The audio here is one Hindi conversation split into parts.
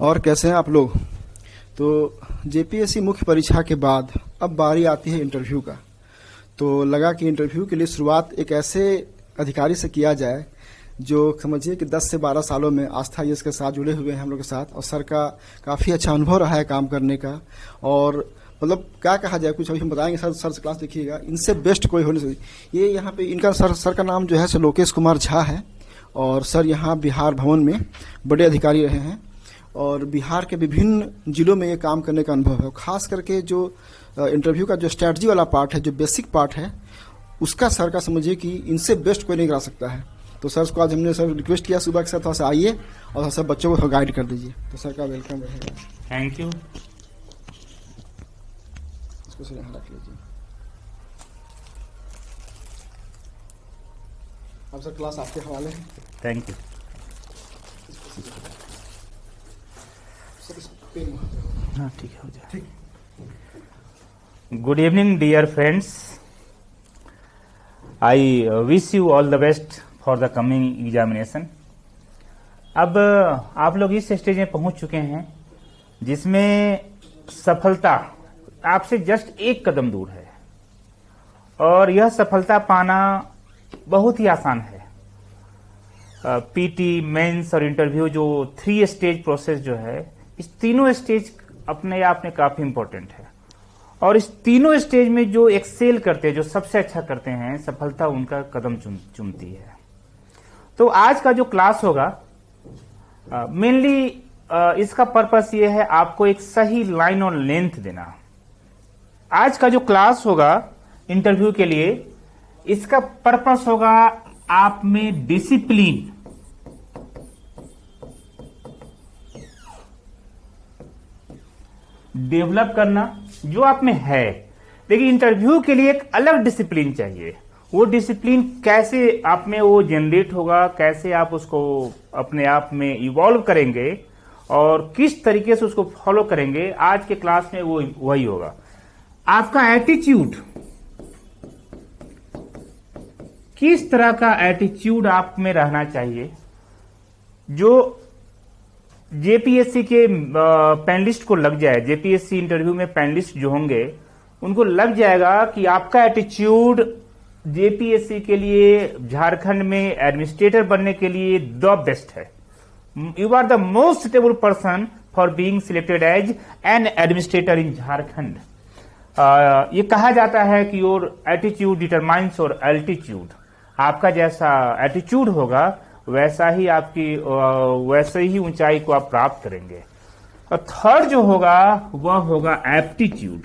और कैसे हैं आप लोग। तो जेपीएससी मुख्य परीक्षा के बाद अब बारी आती है इंटरव्यू का। तो लगा कि इंटरव्यू के लिए शुरुआत एक ऐसे अधिकारी से किया जाए जो समझिए कि 10 से 12 सालों में आस्था यश के साथ जुड़े हुए हैं हम लोग के साथ, और सर का काफ़ी अच्छा अनुभव रहा है काम करने का। और मतलब क्या कहा जाए, कुछ अभी हम बताएंगे। सर से क्लास देखिएगा, इनसे बेस्ट कोई हो नहीं सकती। ये यहाँ पे इनका सर का नाम जो है सर लोकेश कुमार झा है, और सर यहाँ बिहार भवन में बड़े अधिकारी रहे हैं, और बिहार के विभिन्न जिलों में ये काम करने का अनुभव है। खास करके जो इंटरव्यू का जो स्ट्रैटेजी वाला पार्ट है, जो बेसिक पार्ट है, उसका सर का समझिए कि इनसे बेस्ट कोई नहीं करा सकता है। तो सर को आज हमने सर रिक्वेस्ट किया सुबह के साथ थोड़ा सा आइए और सब बच्चों को गाइड कर दीजिए। तो सर का वेलकम रहेगा। Thank you. इसको सर यहाँ रख लीजिए। अब सर क्लास आपके हवाले है। Thank you. हाँ ठीक है, हो जाए। Good evening dear friends, I wish you all the best for the coming examination. अब आप लोग इस स्टेज में पहुंच चुके हैं जिसमें सफलता आपसे जस्ट एक कदम दूर है, और यह सफलता पाना बहुत ही आसान है। पीटी, मेंस और इंटरव्यू जो 3 स्टेज प्रोसेस जो है, इस तीनों स्टेज अपने आप में काफी इंपॉर्टेंट है, और इस तीनों स्टेज में जो एक्सेल करते हैं, जो सबसे अच्छा करते हैं, सफलता उनका कदम चुमती है। तो आज का जो क्लास होगा मेनली इसका पर्पस ये है आपको एक सही लाइन और लेंथ देना। आज का जो क्लास होगा इंटरव्यू के लिए, इसका पर्पस होगा आप में डिसिप्लिन, डेवलप करना जो आप में है। देखिए, इंटरव्यू के लिए एक अलग डिसिप्लिन चाहिए। वो डिसिप्लिन कैसे आप में वो जनरेट होगा, कैसे आप उसको अपने आप में इवॉल्व करेंगे और किस तरीके से उसको फॉलो करेंगे, आज के क्लास में वो वही होगा। आपका एटीट्यूड, किस तरह का एटीट्यूड आप में रहना चाहिए। जो जेपीएससी के पैनलिस्ट को लग जाए, जेपीएससी इंटरव्यू में पैनलिस्ट जो होंगे उनको लग जाएगा कि आपका एटीट्यूड जेपीएससी के लिए, झारखंड में एडमिनिस्ट्रेटर बनने के लिए द बेस्ट है। You are the most suitable person for being selected as an administrator in Jharkhand. ये कहा जाता है कि your attitude determines your altitude. आपका जैसा एटीट्यूड होगा वैसा ही ऊंचाई को आप प्राप्त करेंगे। और थर्ड जो होगा वह होगा एप्टीट्यूड।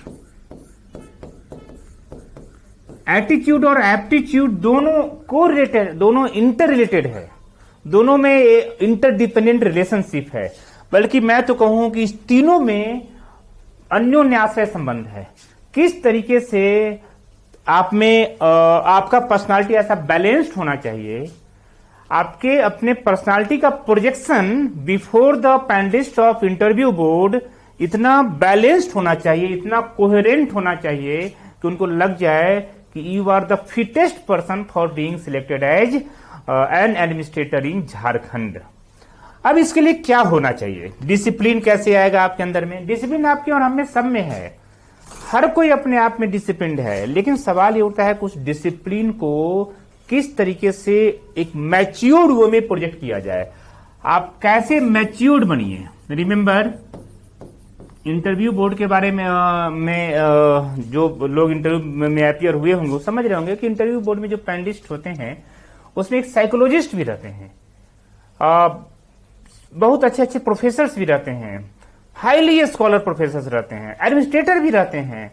एटीट्यूड और एप्टीट्यूड दोनों को रिलेटेड, दोनों इंटर रिलेटेड है, दोनों में इंटरडिपेंडेंट रिलेशनशिप है। बल्कि मैं तो कहूं कि इस तीनों में अन्योन्याश्रय संबंध है। किस तरीके से आप में आपका पर्सनालिटी ऐसा बैलेंस्ड होना चाहिए, आपके अपने पर्सनालिटी का projection before the panelist of interview board इतना बैलेंस्ड होना चाहिए, इतना कोहेरेंट होना चाहिए कि उनको लग जाए कि you are the fittest person for being selected as an administrator in Jharkhand. अब इसके लिए क्या होना चाहिए, डिसिप्लिन कैसे आएगा आपके अंदर में। डिसिप्लिन आपके और हम में सब में है, हर कोई अपने आप में डिसिप्लिन है, लेकिन सवाल ये उठता है कुछ डिसिप्लिन को किस तरीके से एक मैच्योर्ड वे में प्रोजेक्ट किया जाए। आप कैसे मैच्योर्ड बनिए। रिमेंबर, इंटरव्यू बोर्ड के बारे में जो लोग इंटरव्यू में अपियर हुए होंगे वो समझ रहे होंगे कि इंटरव्यू बोर्ड में जो पैनलिस्ट होते हैं उसमें एक साइकोलॉजिस्ट भी रहते हैं, बहुत अच्छे अच्छे प्रोफेसर्स भी रहते हैं, हाईली स्कॉलर प्रोफेसर्स रहते हैं, एडमिनिस्ट्रेटर भी रहते हैं,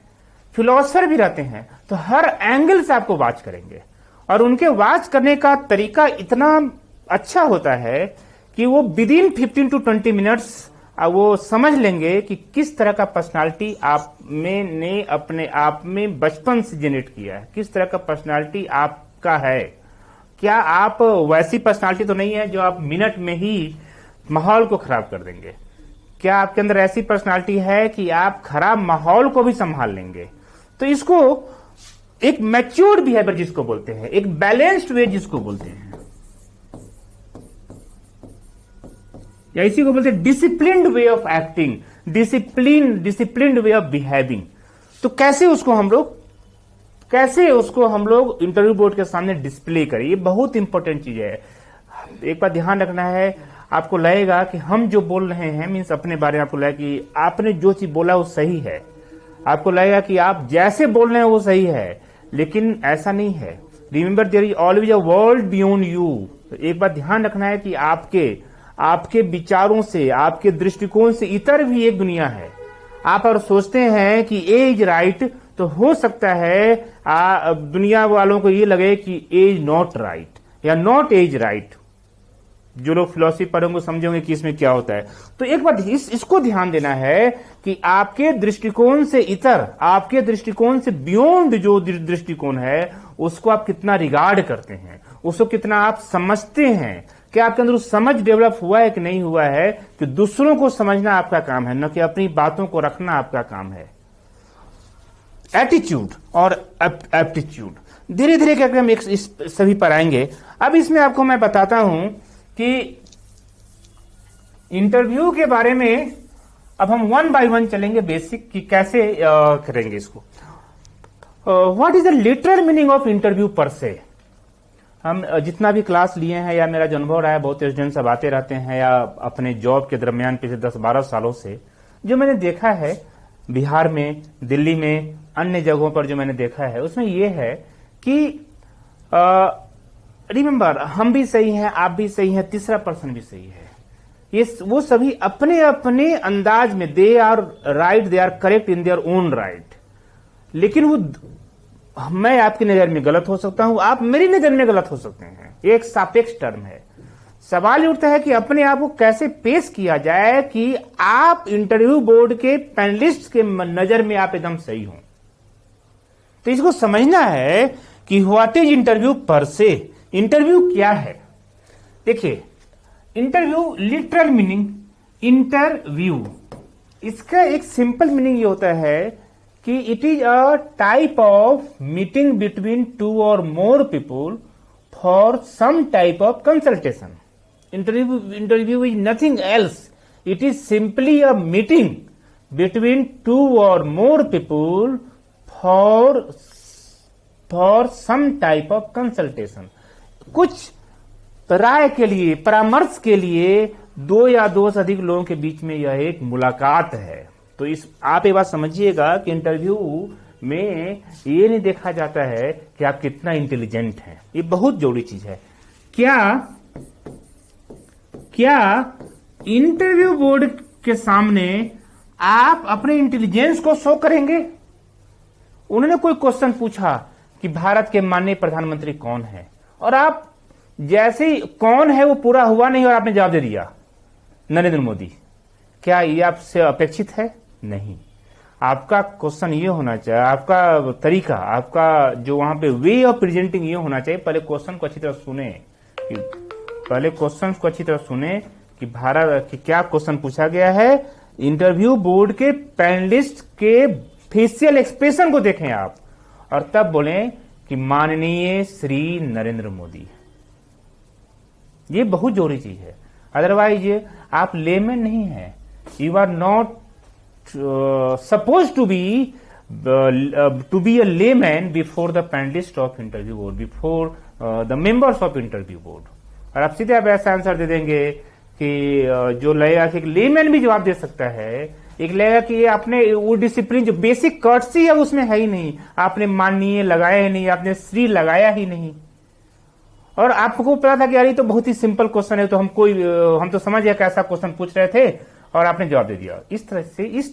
फिलोसफर भी रहते हैं। तो हर एंगल से आपको वॉच करेंगे, और उनके वॉच करने का तरीका इतना अच्छा होता है कि वो विद इन 15 to 20 मिनट्स वो समझ लेंगे कि किस तरह का पर्सनालिटी आप में ने अपने आप में बचपन से जनरेट किया है, किस तरह का पर्सनालिटी आपका है। क्या आप वैसी पर्सनालिटी तो नहीं है जो आप मिनट में ही माहौल को खराब कर देंगे। क्या आपके अंदर ऐसी पर्सनालिटी है कि आप खराब माहौल को भी संभाल लेंगे। तो इसको एक मैच्योर्ड बिहेवियर जिसको बोलते हैं, एक बैलेंस्ड वे जिसको बोलते हैं, या इसी को बोलते हैं disciplined way of acting, disciplined way of behaving. तो कैसे उसको हम लोग इंटरव्यू बोर्ड के सामने डिस्प्ले करें, ये बहुत इंपॉर्टेंट चीज है। एक बात ध्यान रखना है, आपको लगेगा कि हम जो बोल रहे हैं मीन्स अपने बारे में आपको लगेगा कि आपने जो चीज बोला वो सही है, आपको लगेगा कि आप जैसे बोल रहे हैं वो सही है, लेकिन ऐसा नहीं है। Remember there is always a world beyond you. एक बात ध्यान रखना है कि आपके विचारों से, आपके दृष्टिकोण से इतर भी एक दुनिया है। आप अगर सोचते हैं कि ए इज राइट, तो हो सकता है दुनिया वालों को ये लगे कि ए इज नॉट राइट या नॉट एज राइट। जो लोग फिलॉसफी पढ़ेंगे समझेंगे कि इसमें क्या होता है। तो एक बात इसको ध्यान देना है कि आपके दृष्टिकोण से इतर, आपके दृष्टिकोण से बियॉन्ड जो दृष्टिकोण है उसको आप कितना रिगार्ड करते हैं, उसको कितना आप समझते हैं। क्या आपके अंदर उस समझ डेवलप हुआ है कि नहीं हुआ है कि दूसरों को समझना आपका काम है, न कि अपनी बातों को रखना आपका काम है। एटीट्यूड और एप्टीट्यूड धीरे धीरे करके हम इस सभी पर आएंगे। अब इसमें आपको मैं बताता हूं कि इंटरव्यू के बारे में अब हम 1 बाय 1 चलेंगे, बेसिक कि कैसे करेंगे इसको। What is the literal meaning of interview पर से। हम जितना भी क्लास लिए हैं या मेरा जो अनुभव रहा है, बहुत स्टूडेंट सब आते रहते हैं या अपने जॉब के दरमियान पिछले 10-12 सालों से जो मैंने देखा है बिहार में, दिल्ली में, अन्य जगहों पर जो मैंने देखा है, उसमें यह है कि रिमेंबर हम भी सही हैं, आप भी सही हैं, तीसरा पर्सन भी सही है। ये वो सभी अपने अपने अंदाज में they are right, they are correct in their own right. लेकिन वो मैं आपकी नजर में गलत हो सकता हूं, आप मेरी नजर में गलत हो सकते हैं। ये एक सापेक्ष टर्म है। सवाल ये उठता है कि अपने आप को कैसे पेश किया जाए कि आप इंटरव्यू बोर्ड के पैनलिस्ट के नजर में आप एकदम सही हो। तो इसको समझना है कि व्हाट इज इंटरव्यू पर से। इंटरव्यू क्या है? देखिए, इंटरव्यू लिटरल मीनिंग इंटरव्यू, इसका एक सिंपल मीनिंग ये होता है कि it is a type of meeting between 2 or more people for some type of consultation. Interview is nothing else, it is simply a meeting between 2 or more people for some type of consultation. कुछ राय के लिए, परामर्श के लिए 2 या 2 से अधिक लोगों के बीच में यह एक मुलाकात है। तो आप एक बात समझिएगा कि इंटरव्यू में ये नहीं देखा जाता है कि आप कितना इंटेलिजेंट हैं। ये बहुत जरूरी चीज है। क्या इंटरव्यू बोर्ड के सामने आप अपने इंटेलिजेंस को शो करेंगे? उन्होंने कोई क्वेश्चन पूछा कि भारत के माननीय प्रधानमंत्री कौन है, और आप जैसे ही कौन है वो पूरा हुआ नहीं और आपने जवाब दे दिया नरेंद्र मोदी। क्या ये आपसे अपेक्षित है? नहीं। आपका क्वेश्चन ये होना चाहिए, आपका तरीका, आपका जो वहां पे वे ऑफ प्रेजेंटिंग ये होना चाहिए, पहले क्वेश्चन को अच्छी तरह सुने कि भारत कि क्या क्वेश्चन पूछा गया है। इंटरव्यू बोर्ड के पैनलिस्ट के फेशियल एक्सप्रेशन को देखें आप, और तब बोलें कि माननीय श्री नरेंद्र मोदी। ये बहुत जरूरी चीज है। अदरवाइज आप लेमैन नहीं है, you are not suppose to be a layman before the panelist of interview board, before the members of interview board. और आप सीधे आप ऐसा आंसर दे देंगे कि जो लगेगा कि एक लेमैन भी जवाब दे सकता है, एक लगेगा कि आपने वो डिसिप्लिन जो बेसिक कर्टसी है उसमें है ही नहीं, आपने माननीय लगाया ही नहीं, आपने श्री लगाया ही नहीं, और आपको पता था कि यार ये तो बहुत ही सिंपल क्वेश्चन है, तो हम तो समझ गए कैसा क्वेश्चन पूछ रहे थे, और आपने जवाब दे दिया। इस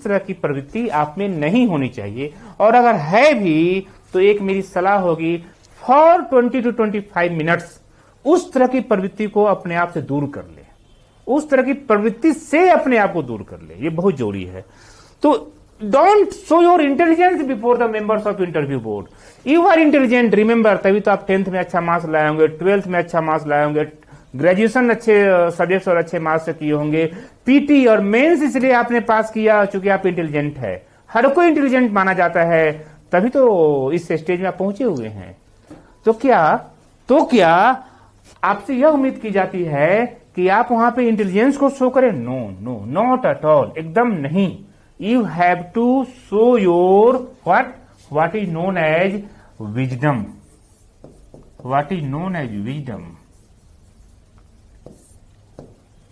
तरह की प्रवृत्ति आप में नहीं होनी चाहिए। और अगर है भी तो एक मेरी सलाह होगी, फॉर 20 to 25 मिनट्स उस तरह की प्रवृत्ति को अपने आप से दूर कर ले, उस तरह की प्रवृत्ति से अपने आप को दूर कर ले। ये बहुत जरूरी है। तो don't show your intelligence before the members of interview board. You are intelligent, remember, तभी तो आप 10th में अच्छा मार्क्स लाए होंगे, 12th में अच्छा मार्क्स लाए होंगे, ग्रेजुएशन अच्छे सब्जेक्ट्स और अच्छे मार्क्स से किए होंगे, पीटी और मेंस इसलिए आपने पास किया चूंकि आप इंटेलिजेंट है। हर कोई इंटेलिजेंट माना जाता है, तभी तो इस स्टेज में आप पहुंचे हुए हैं। तो क्या आपसे यह उम्मीद की जाती है कि आप वहां पे इंटेलिजेंस को शो करें? No no, not at all, एकदम नहीं। You have to show your what is known as wisdom. What is known as wisdom?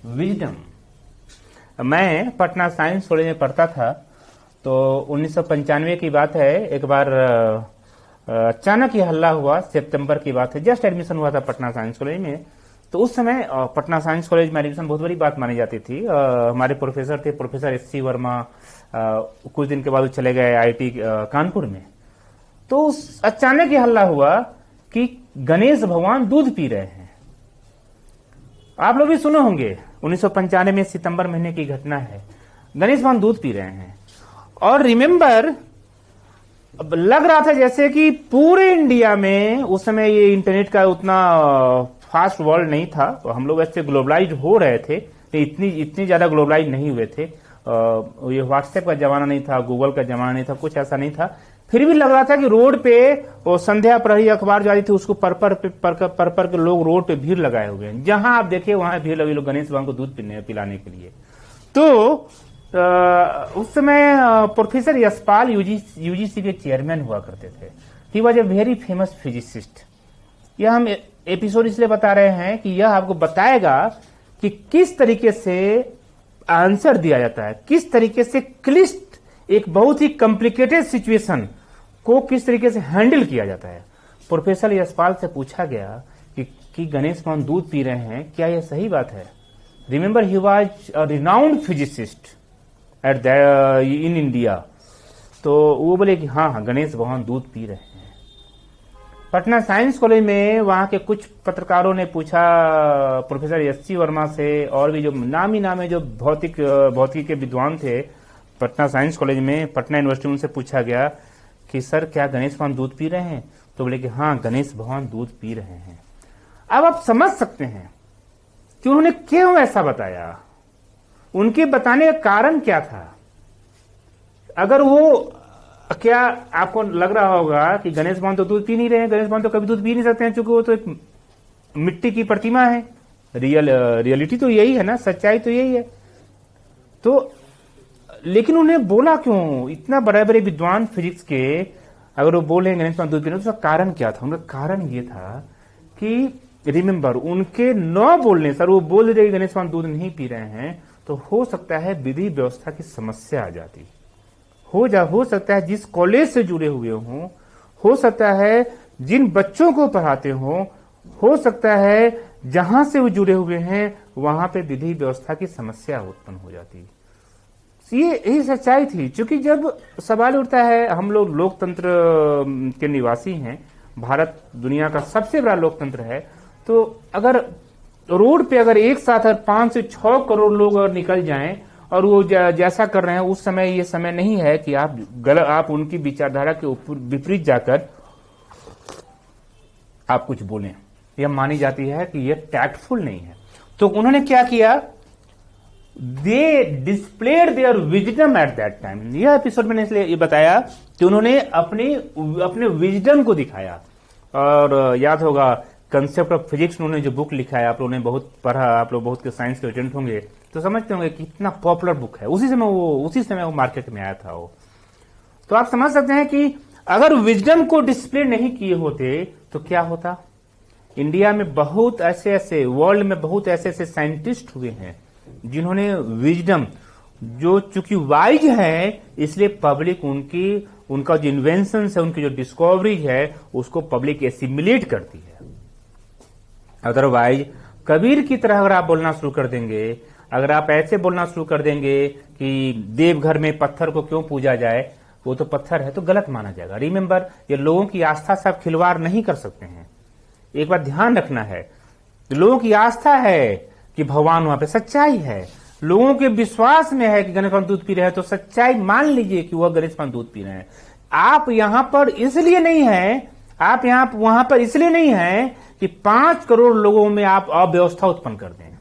Wisdom. मैं पटना साइंस कॉलेज में पढ़ता था, तो 1995 की बात है। एक बार अचानक ये हल्ला हुआ, सितंबर की बात है, जस्ट एडमिशन हुआ था पटना साइंस कॉलेज में। तो उस समय पटना साइंस कॉलेज में एडमिशन बहुत बड़ी बात मानी जाती थी। हमारे प्रोफेसर थे, प्रोफेसर एस सी वर्मा। कुछ दिन के बाद वो चले गए आईटी कानपुर में। तो अचानक ये हल्ला हुआ कि गणेश भगवान दूध पी रहे हैं। आप लोग भी सुने होंगे, 1995 में सितंबर महीने की घटना है। गणेश भगवान दूध पी रहे हैं। और रिमेंबर, लग रहा था जैसे कि पूरे इंडिया में उस समय ये इंटरनेट का उतना फास्ट वर्ल्ड नहीं था, हम लोग ऐसे ग्लोबलाइज हो रहे थे, इतनी ज्यादा ग्लोबलाइज नहीं हुए थे। ये व्हाट्सएप का जमाना नहीं था, गूगल का जमाना नहीं था, कुछ ऐसा नहीं था। फिर भी लग रहा था कि रोड पे वो संध्या प्रहरी अखबार जो आई थी, उसको पर के लोग रोड पे भीड़ लगाए हुए हैं। जहां आप देखिए वहां भीड़ लगी, लोग गणेश भगवान को दूध पिलाने के लिए। तो उस समय प्रोफेसर यशपाल यूजीसी के चेयरमैन हुआ करते थे। He was a very famous physicist. यह हम एपिसोड इसलिए बता रहे हैं कि यह आपको बताएगा कि किस तरीके से आंसर दिया जाता है, किस तरीके से क्लिष्ट, एक बहुत ही कॉम्प्लिकेटेड सिचुएशन को किस तरीके से हैंडल किया जाता है। प्रोफेसर यशपाल से पूछा गया कि गणेश भगवान दूध पी रहे हैं, क्या यह सही बात है? Remember, he was a renowned physicist at in India. तो वो बोले कि हाँ, गणेश भगवान दूध पी रहे हैं। पटना साइंस कॉलेज में वहां के कुछ पत्रकारों ने पूछा प्रोफेसर एस.सी. वर्मा से, और भी जो नामी जो भौतिकी के विद्वान थे पटना साइंस कॉलेज में, पटना यूनिवर्सिटी, उनसे पूछा गया कि सर, क्या गणेश भगवान दूध पी रहे हैं? तो बोले कि हाँ, गणेश भगवान दूध पी रहे हैं। अब आप समझ सकते हैं कि उन्होंने क्यों ऐसा बताया, उनके बताने का कारण क्या था। अगर वो, क्या आपको लग रहा होगा कि गणेश भगवान तो दूध पी नहीं रहे हैं, गणेश भगवान तो कभी दूध पी नहीं सकते हैं, क्योंकि वो तो एक मिट्टी की प्रतिमा है। रियलिटी तो यही है ना, सच्चाई तो यही है। तो लेकिन उन्हें बोला क्यों? इतना बड़े बड़े विद्वान फिजिक्स के अगर वो बोले गणेश भगवान दूध पी रहे, तो उसका कारण क्या था? उनका कारण ये था कि रिमेंबर, उनके न बोलने सर, वो बोल रहे गणेश भगवान दूध नहीं पी रहे हैं, तो हो सकता है विधि व्यवस्था की समस्या आ जाती, हो सकता है जिस कॉलेज से जुड़े हुए हों, हो सकता है जिन बच्चों को पढ़ाते हो सकता है जहां से वो जुड़े हुए हैं वहां पे विधि व्यवस्था की समस्या उत्पन्न हो जाती। ये यही सच्चाई थी। क्योंकि जब सवाल उठता है, हम लोग लोकतंत्र के निवासी हैं, भारत दुनिया का सबसे बड़ा लोकतंत्र है, तो अगर रोड पे अगर एक साथ 5 से 6 करोड़ लोग अगर निकल जाएं और वो जैसा कर रहे हैं, उस समय ये समय नहीं है कि आप उनकी विचारधारा के ऊपर विपरीत जाकर आप कुछ बोलें। यह मानी जाती है कि यह टैक्टफुल नहीं है। तो उन्होंने क्या किया? They displayed their wisdom at that time. यह एपिसोड मैंने इसलिए ये बताया कि उन्होंने अपने विजडम को दिखाया। और याद होगा कंसेप्ट ऑफ फिजिक्स, उन्होंने जो बुक लिखा है, आप लोगों ने बहुत पढ़ा, आप लोग बहुत के साइंस के स्टूडेंट होंगे, तो समझते होंगे कि कितना पॉपुलर बुक है। उसी समय वो मार्केट में आया था वो। तो आप समझ सकते हैं कि अगर विजडम को डिस्प्ले नहीं किए होते तो क्या होता। इंडिया में बहुत ऐसे वर्ल्ड में बहुत ऐसे साइंटिस्ट हुए हैं जिन्होंने विजडम, जो चूंकि वाइज है इसलिए पब्लिक उनका जो इन्वेंशन है, उनकी जो डिस्कवरीज है, उसको पब्लिक एसिमिलेट करती है। अदरवाइज कबीर की तरह अगर आप बोलना शुरू कर देंगे, अगर आप ऐसे बोलना शुरू कर देंगे कि देवघर में पत्थर को क्यों पूजा जाए, वो तो पत्थर है, तो गलत माना जाएगा। रिमेंबर, ये लोगों की आस्था से आप खिलवाड़ नहीं कर सकते हैं। एक बात ध्यान रखना है, लोगों की आस्था है कि भगवान वहां पे, सच्चाई है, लोगों के विश्वास में है कि गणेश भगवान दूध पी रहे हैं, तो सच्चाई मान लीजिए कि वह गणेश भगवान दूध पी रहे हैं। आप यहां पर इसलिए नहीं है, आप वहां पर इसलिए नहीं है कि 5 करोड़ लोगों में आप अव्यवस्था उत्पन्न कर दें,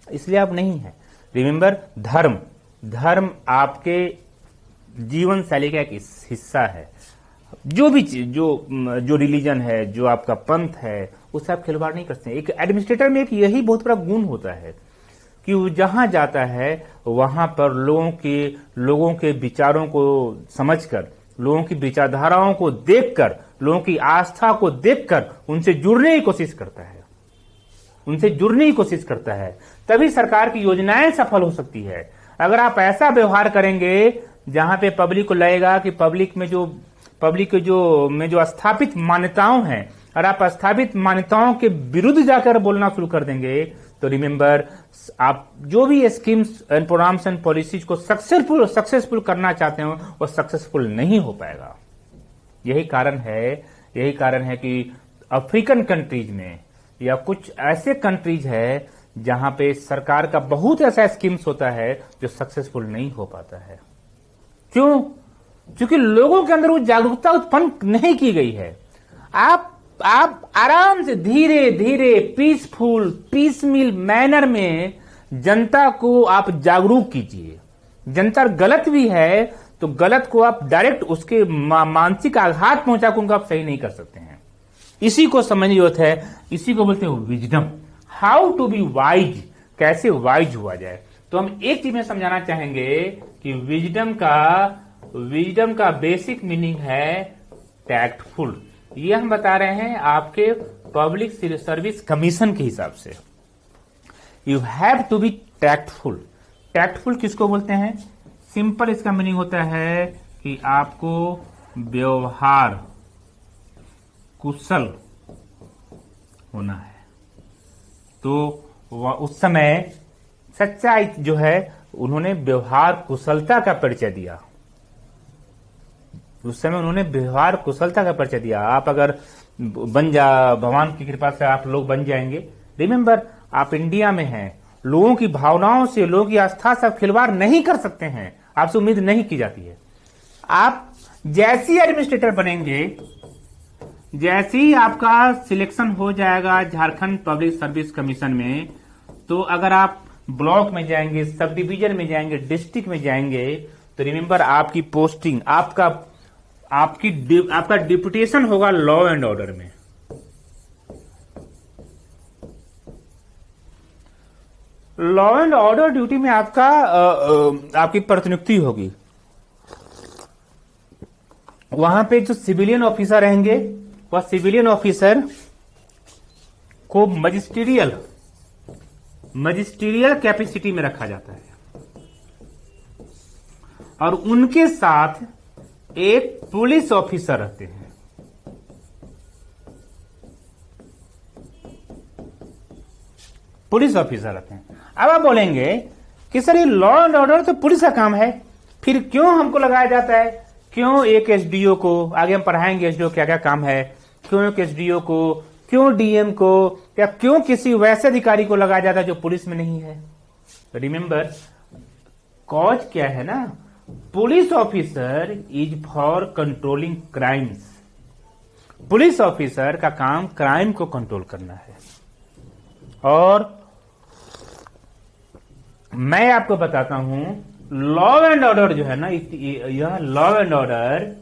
इसलिए आप नहीं है। रिमेंबर, धर्म आपके जीवन शैली का एक हिस्सा है। जो भी चीज, जो रिलीजन है, जो आपका पंथ है, उससे आप खिलवाड़ नहीं करते हैं। एक एडमिनिस्ट्रेटर में एक यही बहुत बड़ा गुण होता है कि वो जहां जाता है वहां पर लोगों के विचारों को समझकर, लोगों की विचारधाराओं को देखकर, लोगों की आस्था को देखकर उनसे जुड़ने की कोशिश करता है, तभी सरकार की योजनाएं सफल हो सकती है। अगर आप ऐसा व्यवहार करेंगे जहां पे पब्लिक को लगेगा कि पब्लिक में जो स्थापित मान्यताओं हैं, और आप स्थापित मान्यताओं के विरुद्ध जाकर बोलना शुरू कर देंगे, तो रिमेंबर, आप जो भी schemes and programmes and policies को सक्सेसफुल करना चाहते हो वो सक्सेसफुल नहीं हो पाएगा। यही कारण है कि अफ्रीकन कंट्रीज में या कुछ ऐसे कंट्रीज है जहां पे सरकार का बहुत ऐसा स्कीम्स होता है जो सक्सेसफुल नहीं हो पाता है। क्यों? क्योंकि लोगों के अंदर वो जागरूकता उत्पन्न नहीं की गई है। आप आराम से धीरे धीरे पीसमिल मैनर में जनता को आप जागरूक कीजिए। जनता गलत भी है तो गलत को आप डायरेक्ट उसके मानसिक आघात पहुंचा कर उनको आप सही नहीं कर सकते हैं। इसी को समझने की जरूरत है, इसी को बोलते हैं wisdom. How to be wise, कैसे वाइज हुआ जाए। तो हम एक चीज में समझाना चाहेंगे कि विजडम का बेसिक मीनिंग है टैक्टफुल। ये हम बता रहे हैं आपके पब्लिक सर्विस कमीशन के हिसाब से। You have to be tactful. Tactful किसको बोलते हैं? सिंपल इसका मीनिंग होता है कि आपको व्यवहार कुशल होना है। तो उस समय सच्चाई जो है, उन्होंने व्यवहार कुशलता का परिचय दिया। आप अगर भगवान की कृपा से आप लोग बन जाएंगे। रिमेंबर, आप इंडिया में हैं, लोगों की भावनाओं से, लोगों की आस्था से आप खिलवाड़ नहीं कर सकते हैं, आपसे उम्मीद नहीं की जाती है। आप जैसी एडमिनिस्ट्रेटर बनेंगे, जैसे ही आपका सिलेक्शन हो जाएगा झारखंड पब्लिक सर्विस कमीशन में, तो अगर आप ब्लॉक में जाएंगे, सब डिवीजन में जाएंगे, डिस्ट्रिक्ट में जाएंगे, तो रिमेंबर आपकी पोस्टिंग, आपका डिप्यूटेशन होगा लॉ एंड ऑर्डर में। लॉ एंड ऑर्डर ड्यूटी में आपकी प्रतिनियुक्ति होगी। वहां पे जो सिविलियन ऑफिसर रहेंगे, वह सिविलियन ऑफिसर को मजिस्ट्रियल कैपेसिटी में रखा जाता है, और उनके साथ एक पुलिस ऑफिसर रहते हैं। अब आप बोलेंगे कि सर ये लॉ एंड ऑर्डर तो पुलिस का काम है, फिर क्यों हमको लगाया जाता है? क्यों एक एसडीओ को, आगे हम पढ़ाएंगे एसडीओ क्या क्या काम है, क्यों एक एसडीओ को, क्यों डीएम को, या क्यों किसी वैसे अधिकारी को लगाया जाता है जो पुलिस में नहीं है? रिमेंबर, कॉज क्या है ना, police officer is for controlling crimes. Police officer का काम क्राइम को कंट्रोल करना है। और मैं आपको बताता हूं, लॉ एंड ऑर्डर जो है ना, यह लॉ एंड ऑर्डर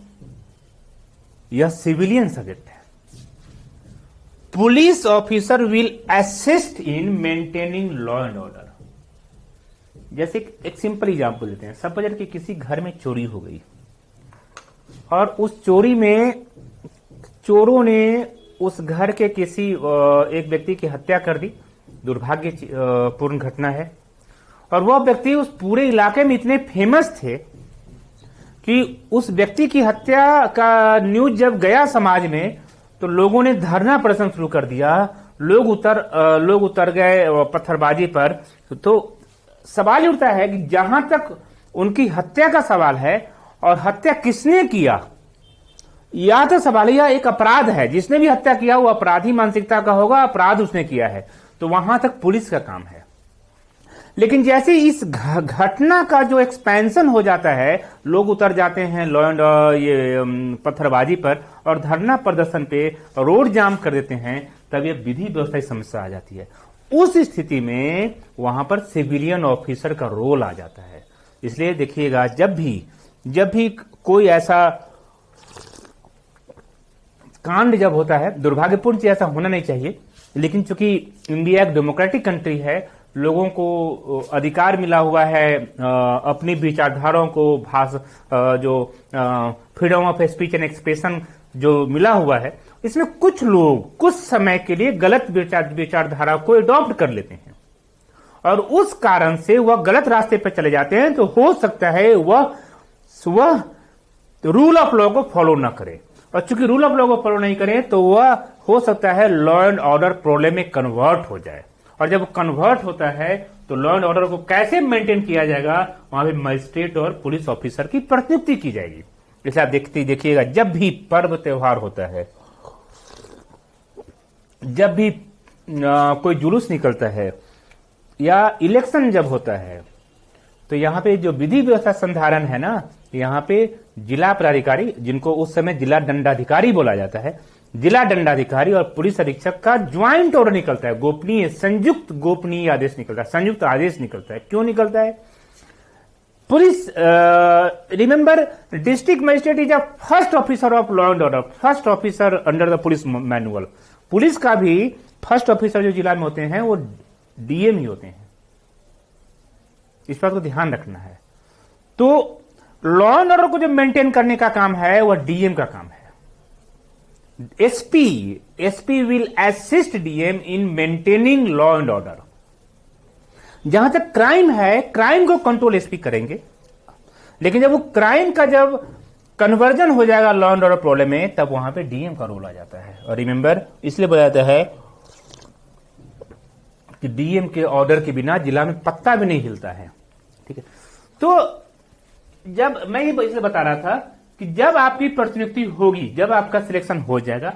यह सिविलियन सब्जेक्ट है। Police officer will assist in maintaining law and order. जैसे एक सिंपल एग्जांपल देते हैं। सपोज कि किसी घर में चोरी हो गई, और उस चोरी में चोरों ने उस घर के किसी एक व्यक्ति की हत्या कर दी। दुर्भाग्यपूर्ण घटना है। और वह व्यक्ति उस पूरे इलाके में इतने फेमस थे कि उस व्यक्ति की हत्या का न्यूज जब गया समाज में, तो लोगों ने धरना प्रदर्शन शुरू कर दिया। लोग उतर गए पत्थरबाजी पर। तो सवाल ये उठता है कि जहां तक उनकी हत्या का सवाल है, और हत्या किसने किया, या तो सवाल यह एक अपराध है, जिसने भी हत्या किया वो अपराधी मानसिकता का होगा, अपराध उसने किया है, तो वहां तक पुलिस का काम है। लेकिन जैसे इस घटना का जो एक्सपेंशन हो जाता है, लोग उतर जाते हैं लॉ एंड ये पत्थरबाजी पर और धरना प्रदर्शन पे रोड जाम कर देते हैं, तब ये विधि व्यवस्था की समस्या आ जाती है। उस स्थिति में वहां पर सिविलियन ऑफिसर का रोल आ जाता है। इसलिए देखिएगा, जब भी कोई ऐसा कांड जब होता है, दुर्भाग्यपूर्ण चीज ऐसा होना नहीं चाहिए, लेकिन चूंकि इंडिया एक डेमोक्रेटिक कंट्री है, लोगों को अधिकार मिला हुआ है अपनी विचारधाराओं को जो freedom of speech and expression जो मिला हुआ है, इसमें कुछ लोग कुछ समय के लिए गलत विचारधारा को अडॉप्ट कर लेते हैं और उस कारण से वह गलत रास्ते पर चले जाते हैं। तो हो सकता है वह रूल ऑफ लॉ को फॉलो ना करे, और चूंकि रूल ऑफ लॉ को फॉलो नहीं करे तो वह हो सकता है लॉ एंड ऑर्डर प्रॉब्लम में कन्वर्ट हो जाए। और जब कन्वर्ट होता है तो लॉ एंड ऑर्डर को कैसे मेंटेन किया जाएगा, वहां पे मजिस्ट्रेट और पुलिस ऑफिसर की प्रतिनियुक्ति की जाएगी। इसलिए आप देखिएगा, जब भी पर्व त्योहार होता है, जब भी कोई जुलूस निकलता है या इलेक्शन जब होता है, तो यहाँ पे जो विधि व्यवस्था संधारण है ना, यहाँ पे जिला पदाधिकारी, जिनको उस समय जिला दंडाधिकारी बोला जाता है, जिला दंडाधिकारी और पुलिस अधीक्षक का ज्वाइंट ऑर्डर निकलता है, संयुक्त गोपनीय आदेश निकलता है, संयुक्त आदेश निकलता है। क्यों निकलता है? Police, remember, district magistrate is a first officer of law and order, first officer under the police manual. Police का भी फर्स्ट ऑफिसर जो जिला में होते हैं वो डीएम ही होते हैं। इस बात को ध्यान रखना है। तो लॉ एंड ऑर्डर को जो मेंटेन करने का काम है वह डीएम का काम है। SP will assist DM in maintaining law and order. जहां तक क्राइम है, क्राइम को कंट्रोल एसपी करेंगे, लेकिन जब वो क्राइम का जब कन्वर्जन हो जाएगा लॉ एंड ऑर्डर प्रॉब्लम में, तब वहां पे डीएम का रोल आ जाता है। और रिमेंबर, इसलिए बोला जाता है कि डीएम के ऑर्डर के बिना जिला में पत्ता भी नहीं हिलता है। ठीक है, तो जब मैं ये इसलिए बता रहा था कि जब आपकी प्रतिनियुक्ति होगी, जब आपका सिलेक्शन हो जाएगा,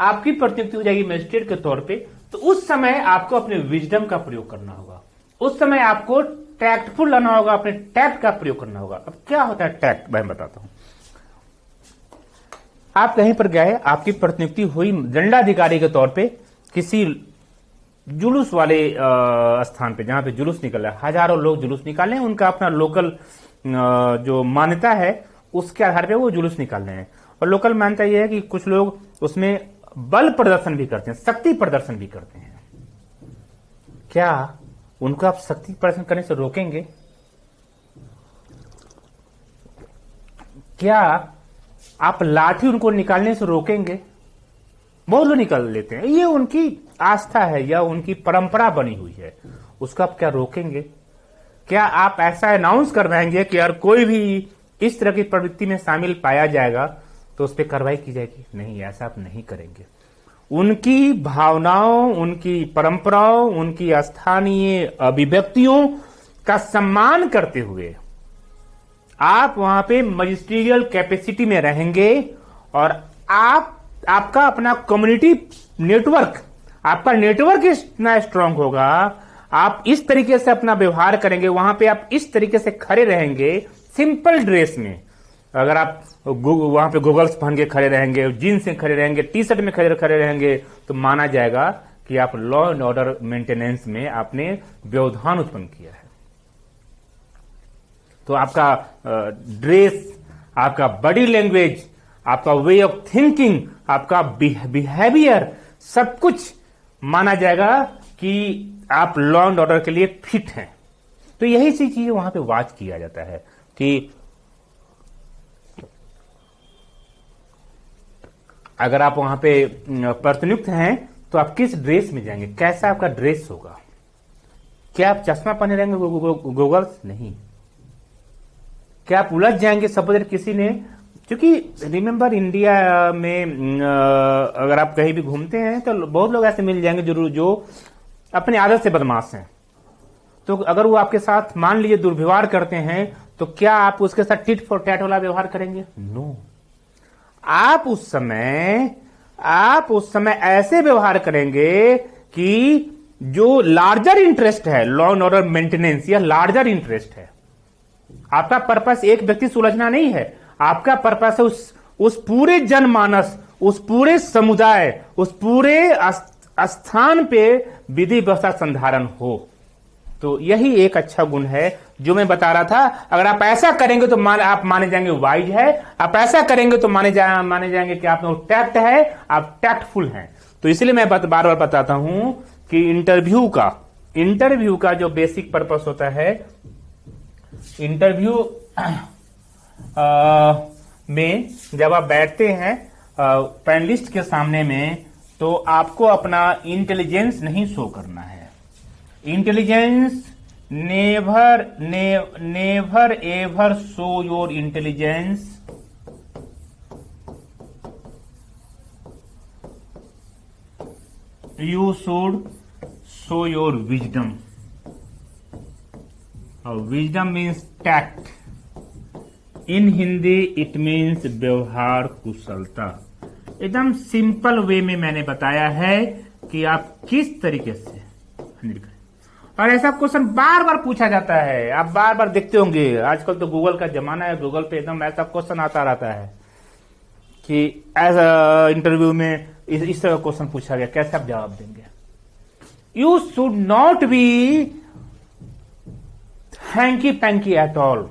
आपकी प्रतिनियुक्ति हो जाएगी मजिस्ट्रेट के तौर पे, तो उस समय आपको अपने विजडम का प्रयोग करना होगा। उस समय आपको टैक्टफुल रहना होगा, अपने टैक्ट का प्रयोग करना होगा। अब क्या होता है टैक्ट, मैं बताता हूं। आप कहीं पर गए, आपकी प्रतिनियुक्ति हुई दंडाधिकारी के तौर पे किसी जुलूस वाले स्थान पे, जहां पे जुलूस निकल रहा है, हजारों लोग जुलूस निकाल रहे हैं, उनका अपना लोकल जो मान्यता है उसके आधार पे वो जुलूस निकाल रहे हैं। और लोकल मान्यता यह है कि कुछ लोग उसमें बल प्रदर्शन भी करते हैं, शक्ति प्रदर्शन भी करते हैं। क्या उनको आप शक्ति प्रदर्शन करने से रोकेंगे? क्या आप लाठी उनको निकालने से रोकेंगे? बहुत लोग निकाल लेते हैं, ये उनकी आस्था है या उनकी परंपरा बनी हुई है, उसको आप क्या रोकेंगे? क्या आप ऐसा अनाउंस करवाएंगे कि यार कोई भी इस तरह की प्रवृत्ति में शामिल पाया जाएगा तो उस पर कार्रवाई की जाएगी? नहीं, ऐसा आप नहीं करेंगे। उनकी भावनाओं, उनकी परंपराओं, उनकी स्थानीय अभिव्यक्तियों का सम्मान करते हुए आप वहां पे मजिस्ट्रियल कैपेसिटी में रहेंगे और आपका अपना कम्युनिटी नेटवर्क, आपका नेटवर्क इतना स्ट्रांग होगा, आप इस तरीके से अपना व्यवहार करेंगे, वहां पे आप इस तरीके से खड़े रहेंगे सिंपल ड्रेस में। अगर आप वहां पे गोगल्स पहन के खड़े रहेंगे, जीन्स में खड़े रहेंगे, टी शर्ट में खड़े रहेंगे, तो माना जाएगा कि आप लॉ एंड ऑर्डर मेंटेनेंस में आपने व्यवधान उत्पन्न किया है। तो आपका ड्रेस, आपका बॉडी लैंग्वेज, आपका वे ऑफ थिंकिंग, आपका बिहेवियर, सब कुछ माना जाएगा कि आप लॉ एंड ऑर्डर के लिए फिट हैं। तो यही सी चीजें वहां पे वॉच किया जाता है कि अगर आप वहां पे प्रतिनियुक्त हैं तो आप किस ड्रेस में जाएंगे, कैसा आपका ड्रेस होगा। क्या आप चश्मा पहने रहेंगे, गोगल्स? नहीं। क्या आप उलझ जाएंगे सपोज किसी ने, क्योंकि रिमेंबर इंडिया में अगर आप कहीं भी घूमते हैं तो बहुत लोग ऐसे मिल जाएंगे जो अपनी आदत से बदमाश हैं। तो अगर वो आपके साथ मान लीजिए दुर्व्यवहार करते हैं, तो क्या आप उसके साथ टिट फॉर टैट वाला व्यवहार करेंगे? नो। आप उस समय ऐसे व्यवहार करेंगे कि जो लार्जर इंटरेस्ट है, लॉ एंड ऑर्डर मेंटेनेंस, या लार्जर इंटरेस्ट है। आपका पर्पस एक व्यक्ति से उलझना नहीं है, आपका पर्पस है उस पूरे जनमानस, उस पूरे समुदाय, उस पूरे स्थान पे विधि व्यवस्था संधारण हो। तो यही एक अच्छा गुण है जो मैं बता रहा था। अगर आप ऐसा करेंगे तो आप माने जाएंगे वाइज है, आप ऐसा करेंगे तो माने जाएंगे कि आप में टैक्ट है, आप टैक्टफुल हैं। तो इसलिए मैं बार बार बताता हूं कि इंटरव्यू का इंटरव्यू का जो बेसिक पर्पस होता है, इंटरव्यू में जब आप बैठते हैं पैनलिस्ट के सामने में, तो आपको अपना इंटेलिजेंस नहीं शो करना है। Intelligence never ever show your intelligence, you should show your wisdom. Wisdom means tact. In Hindi it means व्यवहार कुशलता। एकदम सिंपल वे में मैंने बताया है कि आप किस तरीके से हैंडल करें। और ऐसा क्वेश्चन बार बार पूछा जाता है, आप बार बार देखते होंगे, आजकल तो गूगल का जमाना है, गूगल पे एकदम ऐसा क्वेश्चन आता रहता है कि एज इंटरव्यू में इस तरह क्वेश्चन पूछा गया, कैसे आप जवाब देंगे। You should not be hanky panky at all.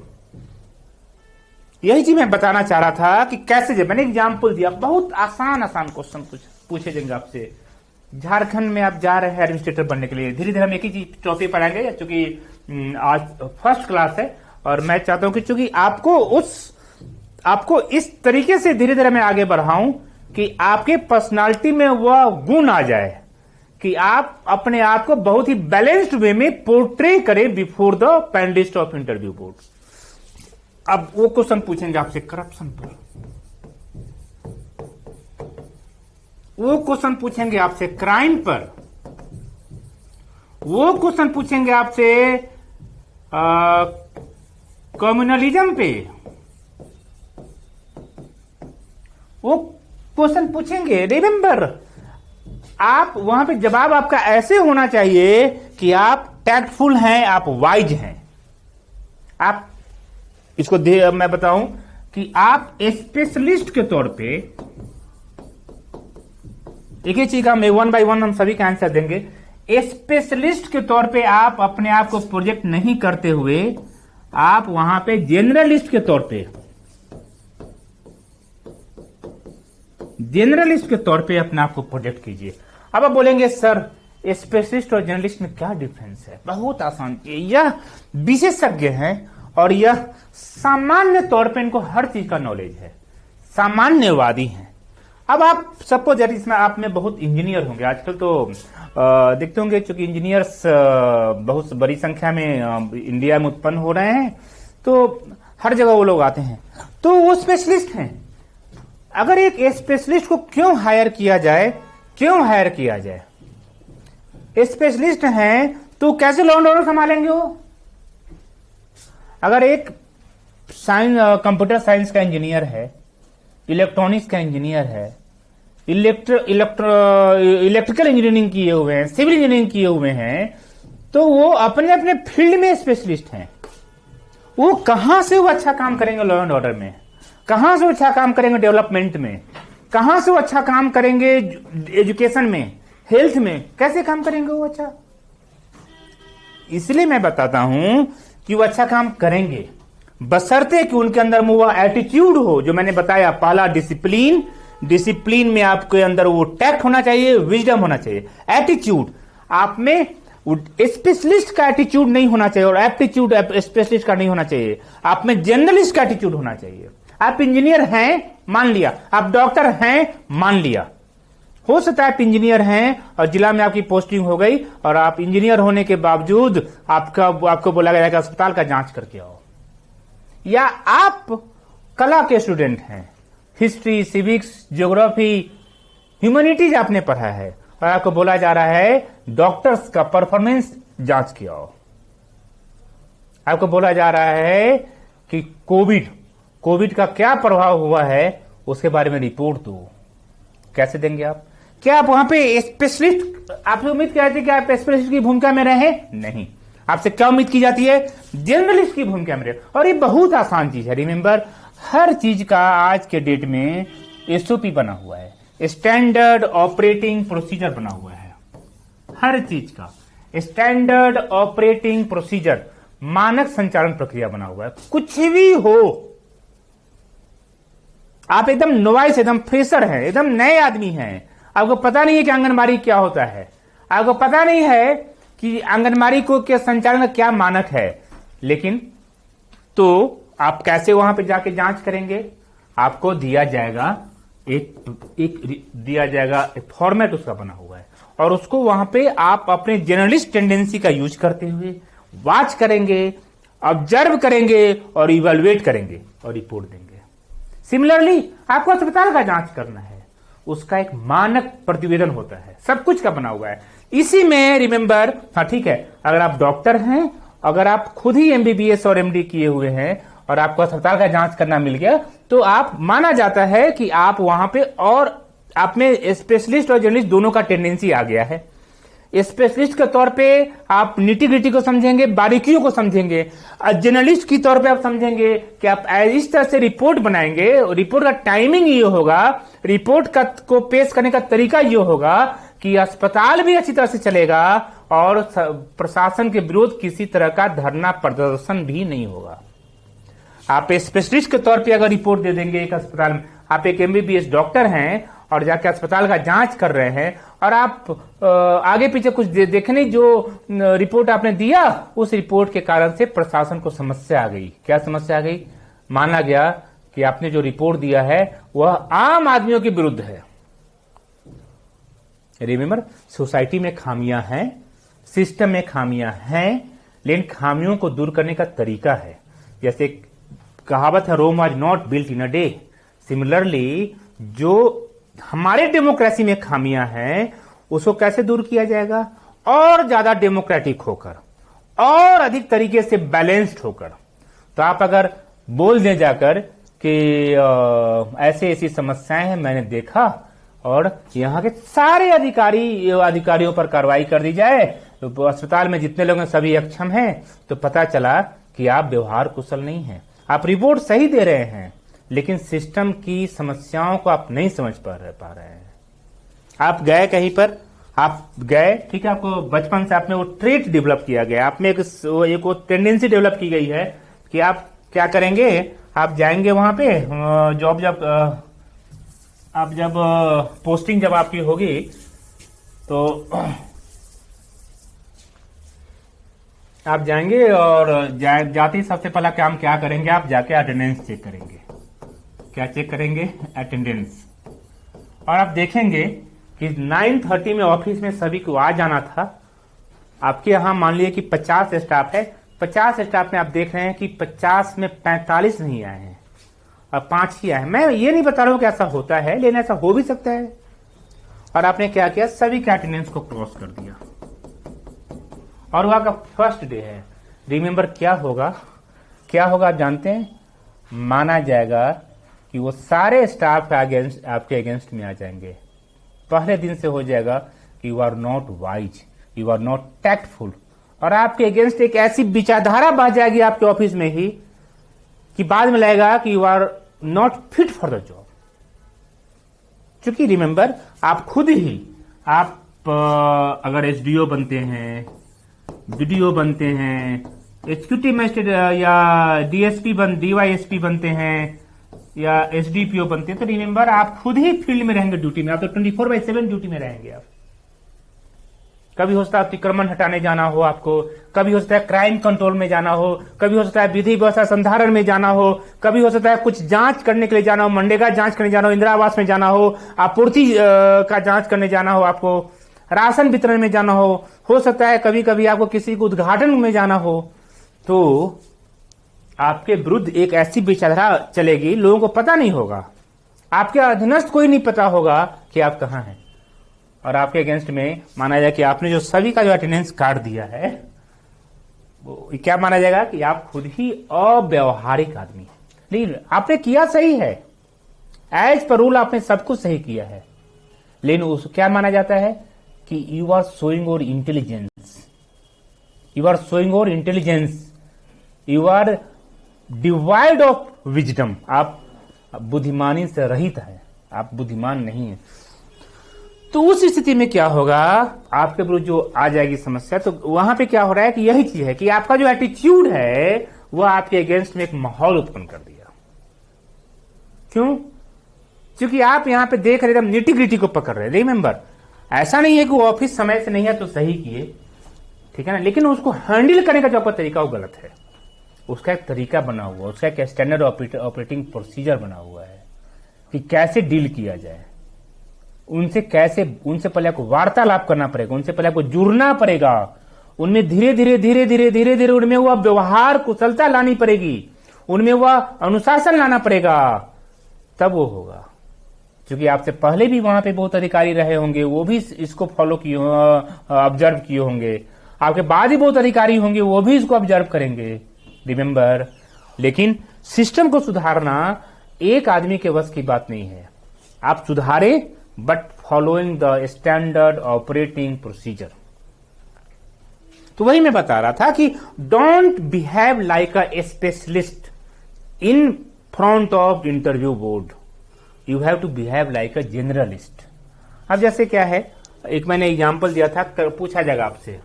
यही चीज मैं बताना चाह रहा था कि कैसे, जब मैंने एग्जाम्पल दिया, बहुत आसान क्वेश्चन पूछे जाएंगे आपसे। झारखंड में आप जा रहे हैं एडमिनिस्ट्रेटर बनने के लिए, धीरे धीरे हम एक ही चीज टॉपिक पढ़ाएंगे, चूंकि आज फर्स्ट क्लास है और मैं चाहता हूं कि चूंकि आपको इस तरीके से धीरे धीरे मैं आगे बढ़ाऊं कि आपके पर्सनालिटी में वह गुण आ जाए कि आप अपने आप को बहुत ही बैलेंस्ड वे में पोर्ट्रे करें before the panelist of interview board. अब वो क्वेश्चन पूछेंगे आपसे करप्शन पर, वो क्वेश्चन पूछेंगे आपसे क्राइम पर, वो क्वेश्चन पूछेंगे आपसे कम्युनलिज्म पे, वो क्वेश्चन पूछेंगे। रिमेंबर, आप वहां पे जवाब आपका ऐसे होना चाहिए कि आप टैक्टफुल हैं, आप वाइज हैं। आप इसको मैं बताऊं कि आप स्पेशलिस्ट के तौर पे, एक ही चीज का हम 1 by 1 हम सभी का आंसर देंगे। स्पेशलिस्ट के तौर पे आप अपने आप को प्रोजेक्ट नहीं करते हुए, आप वहां पे जनरलिस्ट के तौर पे अपने आप को प्रोजेक्ट कीजिए। अब आप बोलेंगे सर स्पेशलिस्ट और जर्नलिस्ट में क्या डिफरेंस है? बहुत आसान। यह विशेषज्ञ हैं और यह सामान्य तौर पे इनको हर चीज का नॉलेज है, सामान्यवादी हैं। अब आप सपोज इसमें आप में बहुत इंजीनियर होंगे, आजकल तो देखते होंगे चूंकि इंजीनियर्स बहुत बड़ी संख्या में इंडिया में उत्पन्न हो रहे हैं, तो हर जगह वो लोग आते हैं, तो वो स्पेशलिस्ट हैं। अगर एक स्पेशलिस्ट को क्यों हायर किया जाए? स्पेशलिस्ट हैं तो कैसे लॉ एंड ऑर्डर संभालेंगे वो? अगर एक कंप्यूटर साइंस का इंजीनियर है, इलेक्ट्रॉनिक्स का इंजीनियर है, इलेक्ट्रिकल इंजीनियरिंग किए हुए हैं, सिविल इंजीनियरिंग किए हुए हैं, तो वो अपने अपने फील्ड में स्पेशलिस्ट हैं। वो कहां से वो अच्छा काम करेंगे लॉ एंड ऑर्डर में? कहां से वो अच्छा काम करेंगे डेवलपमेंट में? कहां से वो अच्छा काम करेंगे एजुकेशन में, हेल्थ में? कैसे काम करेंगे वो अच्छा? इसलिए मैं बताता हूं कि वो अच्छा काम करेंगे बशर्ते कि उनके अंदर वो एटीट्यूड हो, जो मैंने बताया। पहला डिसिप्लिन में आपके अंदर वो टैक्ट होना चाहिए, विजडम होना चाहिए, एटीट्यूड। आप में स्पेशलिस्ट का एटीट्यूड नहीं होना चाहिए और एप्टीट्यूड स्पेशलिस्ट का नहीं होना चाहिए। आप में जर्नलिस्ट का एटीट्यूड होना चाहिए। आप इंजीनियर हैं, मान लिया, आप डॉक्टर हैं, मान लिया, हो सकता है आप इंजीनियर हैं और जिला में आपकी पोस्टिंग हो गई और आप इंजीनियर होने के बावजूद आपको बोला गया कि अस्पताल का जांच करके आओ। या आप कला के स्टूडेंट हैं, हिस्ट्री, सिविक्स, ज्योग्राफी, ह्यूमैनिटीज आपने पढ़ा है और आपको बोला जा रहा है डॉक्टर्स का परफॉर्मेंस जांच किया हो। आपको बोला जा रहा है कि कोविड का क्या प्रभाव हुआ है उसके बारे में रिपोर्ट दो। कैसे देंगे आप? क्या आप वहां पे स्पेशलिस्ट, आपसे उम्मीद की जाती है कि आप स्पेशलिस्ट की भूमिका में रहे? नहीं, आपसे क्या उम्मीद की जाती है? जर्नलिस्ट की भूमिका में रहे। और ये बहुत आसान चीज है। रिमेंबर, हर चीज का आज के डेट में एसओपी बना हुआ है, स्टैंडर्ड ऑपरेटिंग प्रोसीजर बना हुआ है। हर चीज का स्टैंडर्ड ऑपरेटिंग प्रोसीजर, मानक संचालन प्रक्रिया बना हुआ है। कुछ भी हो, आप एकदम नोवाइस, एकदम फ्रेशर हैं, एकदम नए आदमी हैं, आपको पता नहीं है कि आंगनबाड़ी क्या होता है, आपको पता नहीं है कि आंगनबाड़ी को के संचालन का क्या मानक है, लेकिन तो आप कैसे वहां पे जाके जांच करेंगे? आपको दिया जाएगा एक फॉर्मेट उसका बना हुआ है, और उसको वहां पे आप अपने जर्नलिस्ट टेंडेंसी का यूज करते हुए वॉच करेंगे, ऑब्जर्व करेंगे और इवेलुएट करेंगे और रिपोर्ट देंगे। सिमिलरली आपको अस्पताल का जांच करना है, उसका एक मानक प्रतिवेदन होता है, सब कुछ का बना हुआ है। इसी में रिमेंबर, हाँ ठीक है, अगर आप डॉक्टर हैं, अगर आप खुद ही एमबीबीएस और एमडी किए हुए हैं और आपको अस्पताल का जांच करना मिल गया, तो आप माना जाता है कि आप वहां पे, और आप में स्पेशलिस्ट और जर्नलिस्ट दोनों का टेंडेंसी आ गया है। स्पेशलिस्ट के तौर पे आप निटी ग्रिटी को समझेंगे, बारीकियों को समझेंगे। जर्नलिस्ट की तौर पे आप समझेंगे कि आप इस तरह से रिपोर्ट बनाएंगे, रिपोर्ट का टाइमिंग ये होगा, रिपोर्ट का को पेश करने का तरीका ये होगा कि अस्पताल भी अच्छी तरह से चलेगा और प्रशासन के विरोध किसी तरह का धरना प्रदर्शन भी नहीं होगा। आप स्पेशलिस्ट के तौर पे अगर रिपोर्ट दे देंगे एक अस्पताल में, आप एक एमबीबीएस डॉक्टर हैं और जाके अस्पताल का जांच कर रहे हैं, और आप आगे पीछे कुछ देखने, जो रिपोर्ट आपने दिया, उस रिपोर्ट के कारण से प्रशासन को समस्या आ गई। क्या समस्या आ गई? माना गया कि आपने जो रिपोर्ट दिया है वह आम आदमियों के विरुद्ध है। रिमेंबर, सोसाइटी में खामियां हैं, सिस्टम में खामियां हैं, लेकिन खामियों को दूर करने का तरीका है। जैसे कहावत है, Rome was not built in a day. Similarly जो हमारे डेमोक्रेसी में खामियां हैं, उसको कैसे दूर किया जाएगा? और ज्यादा डेमोक्रेटिक होकर, और अधिक तरीके से बैलेंस्ड होकर। तो आप अगर बोल दें जाकर कि ऐसे ऐसी समस्याएं हैं, मैंने देखा, और यहाँ के सारे अधिकारियों पर कार्रवाई कर दी जाए, तो अस्पताल में जितने लोग हैं सभी अक्षम हैं, तो पता चला कि आप व्यवहार कुशल नहीं हैं। आप रिपोर्ट सही दे रहे हैं, लेकिन सिस्टम की समस्याओं को आप नहीं समझ पा रहे हैं। आप गए कहीं पर, आप गए, ठीक है, आपको बचपन से आपने वो ट्रेट डेवलप किया गया, आप में एक वो टेंडेंसी डेवलप की गई है कि आप क्या करेंगे, आप जाएंगे वहां पे जब पोस्टिंग जब आपकी होगी, तो आप जाएंगे और जाते ही सबसे पहला काम क्या करेंगे? आप जाके अटेंडेंस चेक करेंगे। क्या चेक करेंगे? अटेंडेंस। और आप देखेंगे कि 9:30 में ऑफिस में सभी को आ जाना था। आपके यहां मान लीजिए कि 50 स्टाफ है, 50 स्टाफ में आप देख रहे हैं कि 50 में 45 नहीं आए हैं और 5 ही आए हैं। मैं ये नहीं बता रहा हूं कि ऐसा होता है, लेकिन ऐसा हो भी सकता है। और आपने क्या किया? सभी के अटेंडेंस को क्रॉस कर दिया, और वहां का फर्स्ट डे है। रिमेंबर क्या होगा? आप जानते हैं? माना जाएगा कि वो सारे स्टाफ आपके अगेंस्ट में आ जाएंगे। पहले दिन से हो जाएगा कि you are not wise, you are not tactful, और आपके अगेंस्ट एक ऐसी विचारधारा बह जाएगी आपके ऑफिस में ही कि बाद में लगेगा कि you are not fit for the job. क्योंकि रिमेंबर, आप खुद ही, आप अगर एसडीओ बनते हैं, बीडीओ बनते हैं, एग्जीक्यूटिव मजिस्ट्रेट या डीवाईएसपी बनते हैं, या एसडीपीओ बनते हैं, तो रिमेंबर आप खुद ही फील्ड में रहेंगे, ड्यूटी में। आप तो 24/7 ड्यूटी में रहेंगे। आप कभी हो सकता है अतिक्रमण हटाने जाना हो आपको, कभी हो सकता है क्राइम कंट्रोल में जाना हो, कभी हो सकता है विधि व्यवस्था संधारण में जाना हो, कभी हो सकता है कुछ जांच करने के लिए जाना हो, मनरेगा जांच करने जाना हो, इंदिरा आवास में जाना हो, आपूर्ति का जांच करने जाना हो, आपको राशन वितरण में जाना हो सकता है कभी कभी आपको किसी को उद्घाटन में जाना हो। तो आपके विरुद्ध एक ऐसी विचारधारा चलेगी, लोगों को पता नहीं होगा, आपके अधीनस्थ कोई नहीं पता होगा कि आप कहां हैं, और आपके अगेंस्ट में माना जाए कि आपने जो सभी का जो अटेंडेंस काट दिया है, वो क्या माना जाएगा कि आप खुद ही अव्यवहारिक आदमी हैं। लेकिन आपने किया सही है, एज पर रूल आपने सब कुछ सही किया है, लेकिन उसको क्या माना जाता है कि you are showing your intelligence, you are showing your intelligence, you are divide of wisdom. आप बुद्धिमानी से रहित है, आप बुद्धिमान नहीं है। तो उस स्थिति में क्या होगा, आपके विरुद्ध जो आ जाएगी समस्या, तो वहां पे क्या हो रहा है कि यही चीज है कि आपका जो एटीट्यूड है वह आपके अगेंस्ट में एक माहौल उत्पन्न कर दिया। क्यों? क्योंकि आप यहां पे देख रहे, एकदम निटी ग्रिटी को पकड़ रहे। रिमेंबर, ऐसा नहीं है कि वो ऑफिस समय से नहीं है तो सही किए, ठीक है ना, लेकिन उसको हैंडल करने का जो आपका तरीका वो गलत है। उसका एक तरीका बना हुआ, उसका एक स्टैंडर्ड ऑपरेटिंग प्रोसीजर बना हुआ है कि कैसे डील किया जाए उनसे, उनसे पहले आपको वार्तालाप करना पड़ेगा, उनसे पहले आपको जुड़ना पड़ेगा, उनमें धीरे धीरे उनमें वह व्यवहार कुशलता लानी पड़ेगी, उनमें वह अनुशासन लाना पड़ेगा, तब वो होगा। क्योंकि आपसे पहले भी वहां पे बहुत अधिकारी रहे होंगे, वो भी इसको फॉलो किए, ऑब्जर्व किए होंगे, आपके बाद ही बहुत अधिकारी होंगे, वो भी इसको ऑब्जर्व करेंगे, रिमेंबर। लेकिन सिस्टम को सुधारना एक आदमी के वश की बात नहीं है। आप सुधारे but following the standard operating procedure. तो वही मैं बता रहा था कि don't behave like a specialist in front of interview board, you have to behave like a generalist. अब जैसे क्या है, एक मैंने एग्जांपल दिया था, पूछा जाएगा आपसे,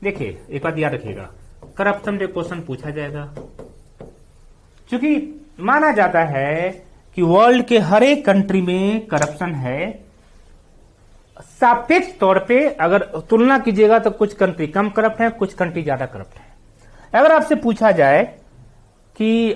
देखिए एक बात याद रखिएगा, करप्शन पे क्वेश्चन पूछा जाएगा। क्योंकि माना जाता है कि वर्ल्ड के हर एक कंट्री में करप्शन है। सापेक्ष तौर पे अगर तुलना कीजिएगा तो कुछ कंट्री कम करप्ट है, कुछ कंट्री ज्यादा करप्ट है। अगर आपसे पूछा जाए कि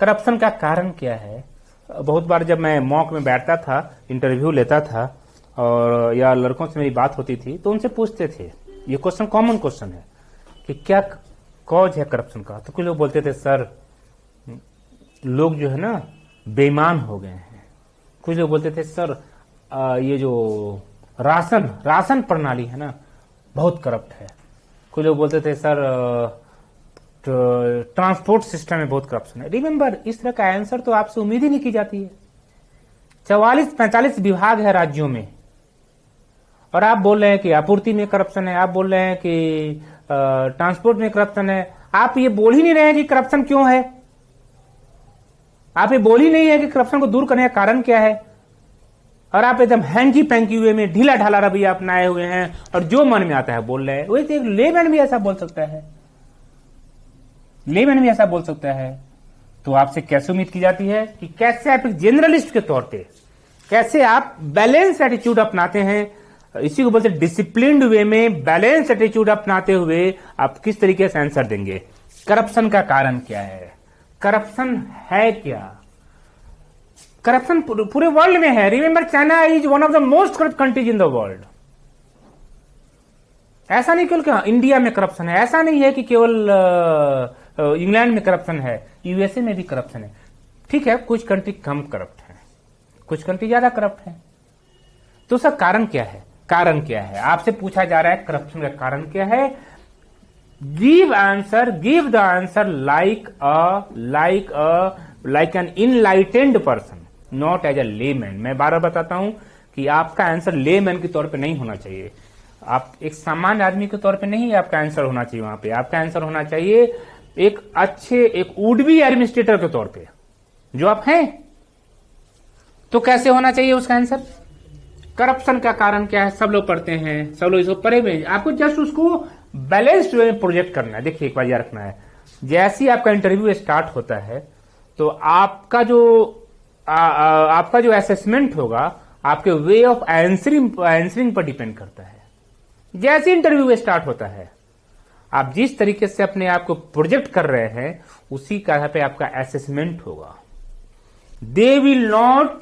करप्शन का कारण क्या है, बहुत बार जब मैं मॉक में बैठता था, इंटरव्यू लेता था, और या लड़कों से मेरी बात होती थी तो उनसे पूछते थे, ये क्वेश्चन कॉमन क्वेश्चन है कि क्या कॉज है करप्शन का। तो कुछ लोग बोलते थे सर लोग जो है ना बेईमान हो गए हैं। कुछ लोग बोलते थे सर ये जो राशन प्रणाली है ना बहुत करप्ट है। कुछ लोग बोलते थे सर ट्रांसपोर्ट सिस्टम में बहुत करप्शन है। रिमेंबर, इस तरह का आंसर तो आपसे उम्मीद ही नहीं की जाती है। 44-45 विभाग है राज्यों में, और आप बोल रहे हैं कि आपूर्ति में करप्शन है, आप बोल रहे हैं कि ट्रांसपोर्ट में करप्शन है। आप ये बोल ही नहीं रहे हैं कि करप्शन क्यों है, आप ये बोल ही नहीं है कि करप्शन को दूर करने का कारण क्या है, और आप एकदम हैंकी पैंकी हुए में ढीला ढाला रवैया अपनाए हुए हैं और जो मन में आता है बोल रहे हैं। वैसे एक लेमैन भी ऐसा बोल सकता है, लेमैन भी ऐसा बोल सकता है। तो आपसे कैसे उम्मीद की जाती है कि कैसे आप एक जनरलिस्ट के तौर पे कैसे आप बैलेंस एटीट्यूड अपनाते हैं, इसी को बोलते हैं डिसिप्लिन्ड वे में बैलेंस एटीट्यूड अपनाते हुए आप किस तरीके से आंसर देंगे। करप्शन का कारण क्या है, करप्शन है क्या, करप्शन पूरे वर्ल्ड में है। Remember, China is one of the most corrupt countries in the world. ऐसा नहीं केवल इंडिया में करप्शन है, ऐसा नहीं है कि केवल इंग्लैंड में करप्शन है, यूएसए में भी करप्शन है। ठीक है, कुछ कंट्री कम करप्ट है, कुछ कंट्री ज्यादा करप्ट है। तो उसका कारण क्या है, कारण क्या है आपसे पूछा जा रहा है, करप्शन का कारण क्या है। Give the answer like an enlightened person, not as a layman. मैं बार बार बताता हूं कि आपका आंसर लेमैन के तौर पे नहीं होना चाहिए, आप एक सामान्य आदमी के तौर पे नहीं आपका आंसर होना चाहिए। वहां पे आपका आंसर होना चाहिए एक अच्छे, एक वुड बी एडमिनिस्ट्रेटर के तौर पे जो आप हैं। तो कैसे होना चाहिए उसका आंसर, करप्शन का कारण क्या है, सब लोग पढ़ते हैं, सब लोग इसको पढ़े हुए हैं, आपको जस्ट उसको बैलेंस्ड वे में प्रोजेक्ट करना है। देखिए एक बार याद रखना है, जैसे ही आपका इंटरव्यू स्टार्ट होता है तो आपका जो असेसमेंट होगा आपके वे ऑफ आंसरिंग पर डिपेंड करता है। जैसे इंटरव्यू स्टार्ट होता है, आप जिस तरीके से अपने आप को प्रोजेक्ट कर रहे हैं उसी तरह पे आपका असेसमेंट होगा। They will not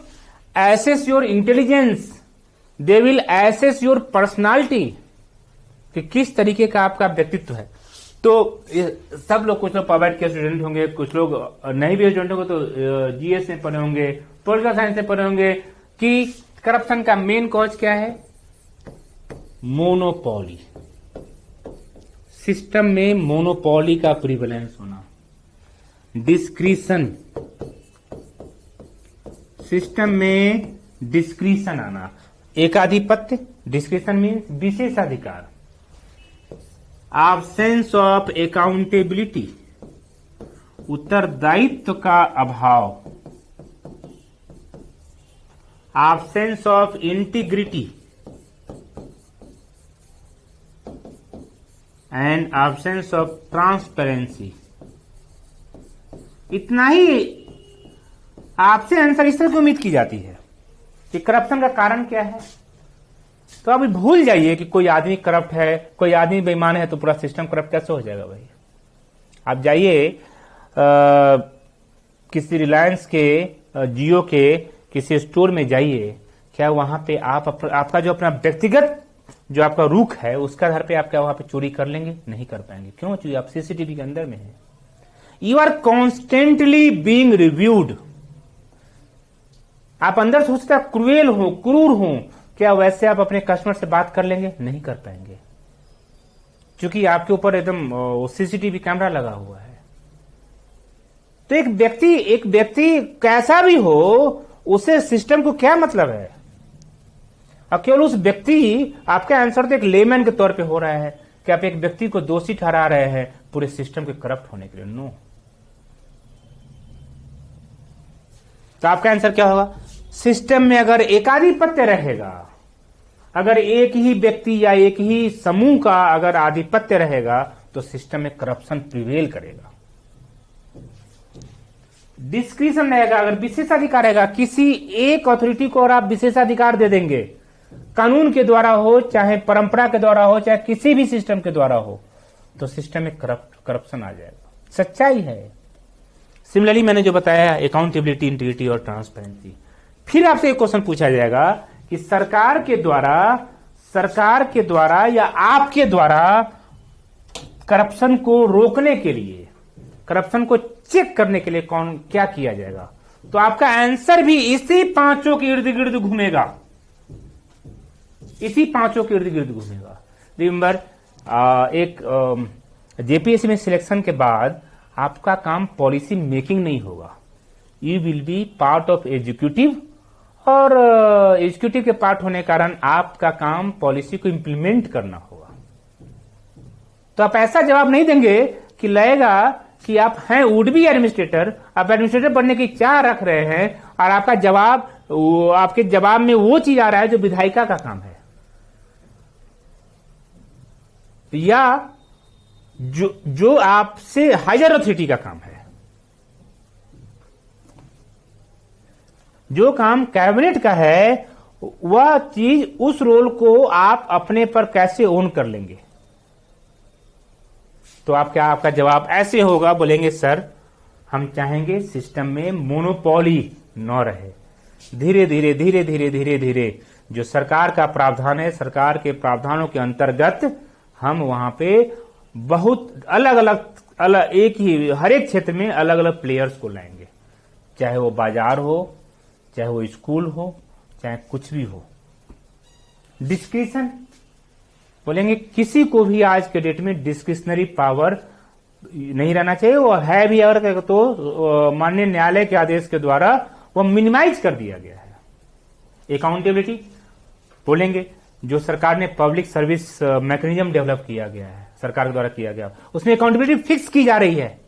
assess your intelligence, they will assess your personality, कि किस तरीके का आपका व्यक्तित्व है। तो सब लोग, कुछ लोग पब्लिक के स्टूडेंट होंगे, कुछ लोग नहीं भी स्टूडेंट होंगे तो जीएस में पढ़े होंगे, पॉलिटिकल साइंस में पढ़े होंगे कि करप्शन का मेन कॉज क्या है, मोनोपोली। सिस्टम में मोनोपोली का प्रिवेलेंस होना, डिस्क्रिशन, सिस्टम में डिस्क्रिशन आना, एकाधिपत्य, डिस्क्रिशन मीन्स विशेषाधिकार, absence ऑफ अकाउंटेबिलिटी, उत्तरदायित्व का अभाव, absence of integrity and absence of transparency. इतना ही आपसे आंसर इस तरह की उम्मीद की जाती है कि करप्शन का कारण क्या है, तो आप भूल जाइए कि कोई आदमी करप्ट है, कोई आदमी बेईमान है तो पूरा सिस्टम करप्ट कैसे हो जाएगा भाई। आप जाइए किसी रिलायंस के, जियो के किसी स्टोर में जाइए, क्या वहां पे आपका जो अपना व्यक्तिगत जो आपका रुख है उसका आधार पे आप क्या वहां पे चोरी कर लेंगे? नहीं कर पाएंगे। क्यों? क्योंकि आप सीसीटीवी के अंदर में है। You are constantly being reviewed. आप अंदर सोचते हैं क्रूएल हो, क्रूर हो, क्या वैसे आप अपने कस्टमर से बात कर लेंगे? नहीं कर पाएंगे, क्योंकि आपके ऊपर एकदम सीसीटीवी कैमरा लगा हुआ है। तो एक व्यक्ति कैसा भी हो, उसे सिस्टम को क्या मतलब है? अब केवल उस व्यक्ति, आपका आंसर तो एक लेमैन के तौर पे हो रहा है कि आप एक व्यक्ति को दोषी ठहरा रहे हैं पूरे सिस्टम के करप्ट होने के लिए। नो। तो आपका आंसर क्या होगा? सिस्टम में अगर एकाधिपत्य रहेगा, अगर एक ही व्यक्ति या एक ही समूह का अगर आधिपत्य रहेगा तो सिस्टम में करप्शन प्रिवेल करेगा। डिस्क्रिशन रहेगा, अगर विशेषाधिकार रहेगा, किसी एक अथॉरिटी को और आप विशेषाधिकार दे देंगे, कानून के द्वारा हो, चाहे परंपरा के द्वारा हो, चाहे किसी भी सिस्टम के द्वारा हो, तो सिस्टम में करप्शन आ जाएगा। सच्चाई है। सिमिलरली मैंने जो बताया अकाउंटेबिलिटी, इंटीग्रिटी और ट्रांसपेरेंसी। फिर आपसे एक क्वेश्चन पूछा जाएगा कि सरकार के द्वारा या आपके द्वारा करप्शन को रोकने के लिए, करप्शन को चेक करने के लिए क्या किया जाएगा? तो आपका आंसर भी इसी पांचों के इर्द गिर्द घूमेगा, इसी पांचों के इर्द गिर्द घूमेगा। रिमेंबर, एक जेपीएससी में सिलेक्शन के बाद आपका काम पॉलिसी मेकिंग नहीं होगा। You will be part of executive, और एग्जीक्यूटिव के पार्ट होने के कारण आपका काम पॉलिसी को इंप्लीमेंट करना होगा। तो आप ऐसा जवाब नहीं देंगे कि लगेगा कि आप हैं वुड बी एडमिनिस्ट्रेटर, आप एडमिनिस्ट्रेटर बनने की चाह रख रहे हैं, और आपका जवाब, आपके जवाब में वो चीज आ रहा है जो विधायिका का काम है, या जो आपसे हायर अथॉरिटी का काम है। जो काम कैबिनेट का है, वह चीज, उस रोल को आप अपने पर कैसे ओन कर लेंगे? तो आपका जवाब ऐसे होगा, बोलेंगे सर हम चाहेंगे सिस्टम में मोनोपोली न रहे। धीरे धीरे धीरे धीरे धीरे धीरे जो सरकार का प्रावधान है, सरकार के प्रावधानों के अंतर्गत हम वहां पे बहुत अलग अलग एक ही हर एक क्षेत्र में अलग अलग प्लेयर्स को लाएंगे, चाहे वो बाजार हो, चाहे वो स्कूल हो, चाहे कुछ भी हो। डिस्क्रिशन बोलेंगे किसी को भी आज के डेट में डिस्क्रिशनरी पावर नहीं रहना चाहिए, और है भी अगर तो माननीय न्यायालय के आदेश के द्वारा वो मिनिमाइज कर दिया गया है। अकाउंटेबिलिटी बोलेंगे जो सरकार ने पब्लिक सर्विस मैकेनिज्म डेवलप किया गया है, सरकार के द्वारा किया गया, उसमें अकाउंटेबिलिटी फिक्स की जा रही है,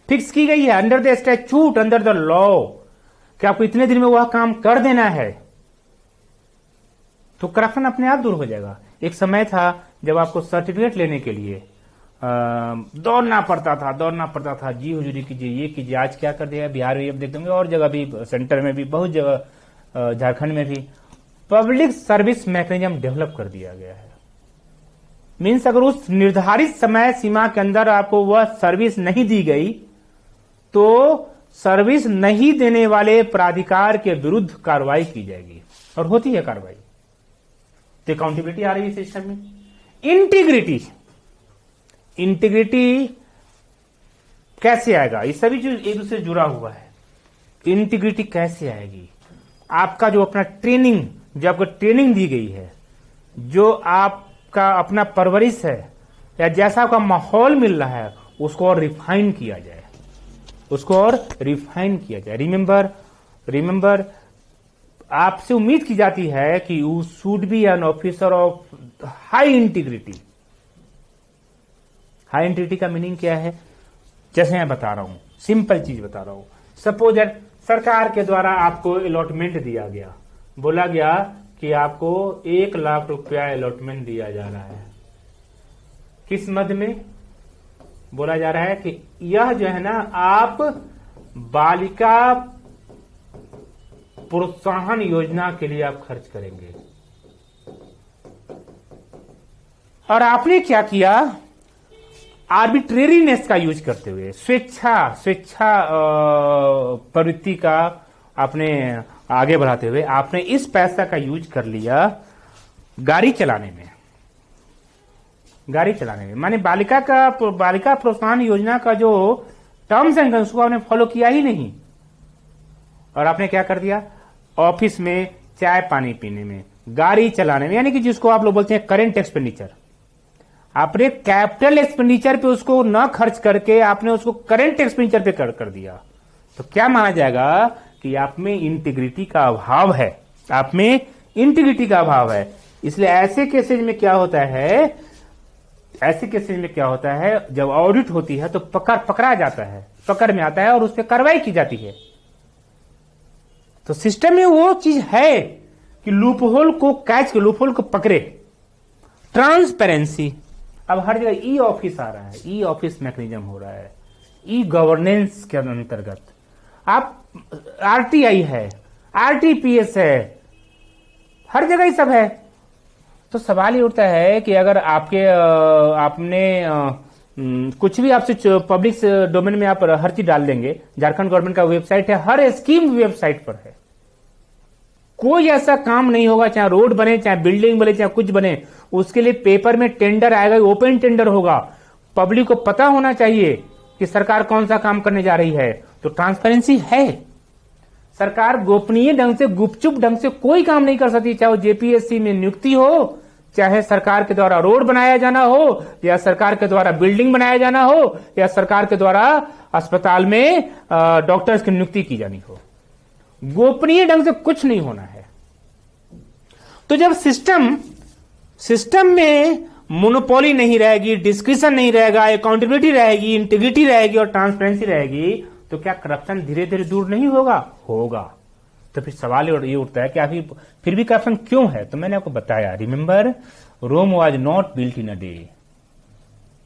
फिक्स की गई है under the statute, under the law, कि आपको इतने दिन में वह काम कर देना है, तो करप्शन अपने आप दूर हो जाएगा। एक समय था जब आपको सर्टिफिकेट लेने के लिए दौड़ना पड़ता था, जी हुजूरी कीजिए, ये कीजिए। आज क्या कर दिया बिहार में, अब देख देंगे और जगह भी, सेंटर में भी, बहुत जगह झारखंड में भी पब्लिक सर्विस मैकेनिज्म डेवलप कर दिया गया है। मीन्स अगर उस निर्धारित समय सीमा के अंदर आपको वह सर्विस नहीं दी गई तो सर्विस नहीं देने वाले प्राधिकार के विरुद्ध कार्रवाई की जाएगी, और होती है कार्रवाई। तो अकाउंटेबिलिटी आ रही है सिस्टम में। इंटीग्रिटी कैसे आएगा? ये सभी चीज एक दूसरे से जुड़ा हुआ है। इंटीग्रिटी कैसे आएगी? आपका जो अपना ट्रेनिंग, जो आपको ट्रेनिंग दी गई है, जो आपका अपना परवरिश है, या जैसा आपका माहौल मिल रहा है, उसको और रिफाइन किया जाए, रिमेंबर आपसे उम्मीद की जाती है कि you should be an officer of high integrity. High integrity का मीनिंग क्या है? जैसे मैं बता रहा हूं, सिंपल चीज बता रहा हूं। सपोज दैट सरकार के द्वारा आपको अलॉटमेंट दिया गया, बोला गया कि आपको 1 लाख रुपया अलॉटमेंट दिया जा रहा है। किस मद में? बोला जा रहा है कि यह जो है ना, आप बालिका प्रोत्साहन योजना के लिए आप खर्च करेंगे। और आपने क्या किया, आर्बिट्रेरीनेस का यूज करते हुए, स्वेच्छा प्रवृत्ति का आपने आगे बढ़ाते हुए आपने इस पैसा का यूज कर लिया गाड़ी चलाने में। माने बालिका प्रोत्साहन योजना का जो टर्म्स एंड कंडीशंस को आपने फॉलो किया ही नहीं, और आपने क्या कर दिया, ऑफिस में चाय पानी पीने में, गाड़ी चलाने में, यानी कि जिसको आप लोग बोलते हैं करेंट एक्सपेंडिचर, आपने कैपिटल एक्सपेंडिचर पे उसको न खर्च करके आपने उसको करेंट एक्सपेंडिचर पे कर दिया, तो क्या माना जाएगा कि आप में इंटीग्रिटी का अभाव है। इसलिए ऐसे केसेज में क्या होता है, जब ऑडिट होती है तो पकड़ा जाता है, पकड़ में आता है और उस पर कार्रवाई की जाती है। तो सिस्टम में वो चीज है कि लूपहोल को पकड़े, ट्रांसपेरेंसी। अब हर जगह ई ऑफिस आ रहा है, ई ऑफिस मैकेनिज्म हो रहा है, ई गवर्नेंस के अंतर्गत आप आरटीआई है, आरटीपीएस है, हर जगह ही सब है। तो सवाल ये उठता है कि अगर आपने कुछ भी आपसे पब्लिक डोमेन में आप हर चीज डाल देंगे, झारखंड गवर्नमेंट का वेबसाइट है, हर स्कीम वेबसाइट पर है, कोई ऐसा काम नहीं होगा, चाहे रोड बने, चाहे बिल्डिंग बने, चाहे कुछ बने, उसके लिए पेपर में टेंडर आएगा, ओपन टेंडर होगा, पब्लिक को पता होना चाहिए कि सरकार कौन सा काम करने जा रही है। तो ट्रांसपेरेंसी है। सरकार गोपनीय ढंग से, गुपचुप ढंग से कोई काम नहीं कर सकती, चाहे वो जेपीएससी में नियुक्ति हो, चाहे सरकार के द्वारा रोड बनाया जाना हो, या सरकार के द्वारा बिल्डिंग बनाया जाना हो, या सरकार के द्वारा अस्पताल में डॉक्टर्स की नियुक्ति की जानी हो, गोपनीय ढंग से कुछ नहीं होना है। तो जब सिस्टम में मोनोपोली नहीं रहेगी, डिस्क्रिशन नहीं रहेगा, अकाउंटेबिलिटी रहेगी, इंटीग्रिटी रहेगी और ट्रांसपेरेंसी रहेगी, तो क्या करप्शन धीरे धीरे दूर नहीं होगा। तो फिर सवाल ये उठता है कि फिर भी करप्शन क्यों है। तो मैंने आपको बताया, remember, Rome was not built in a day.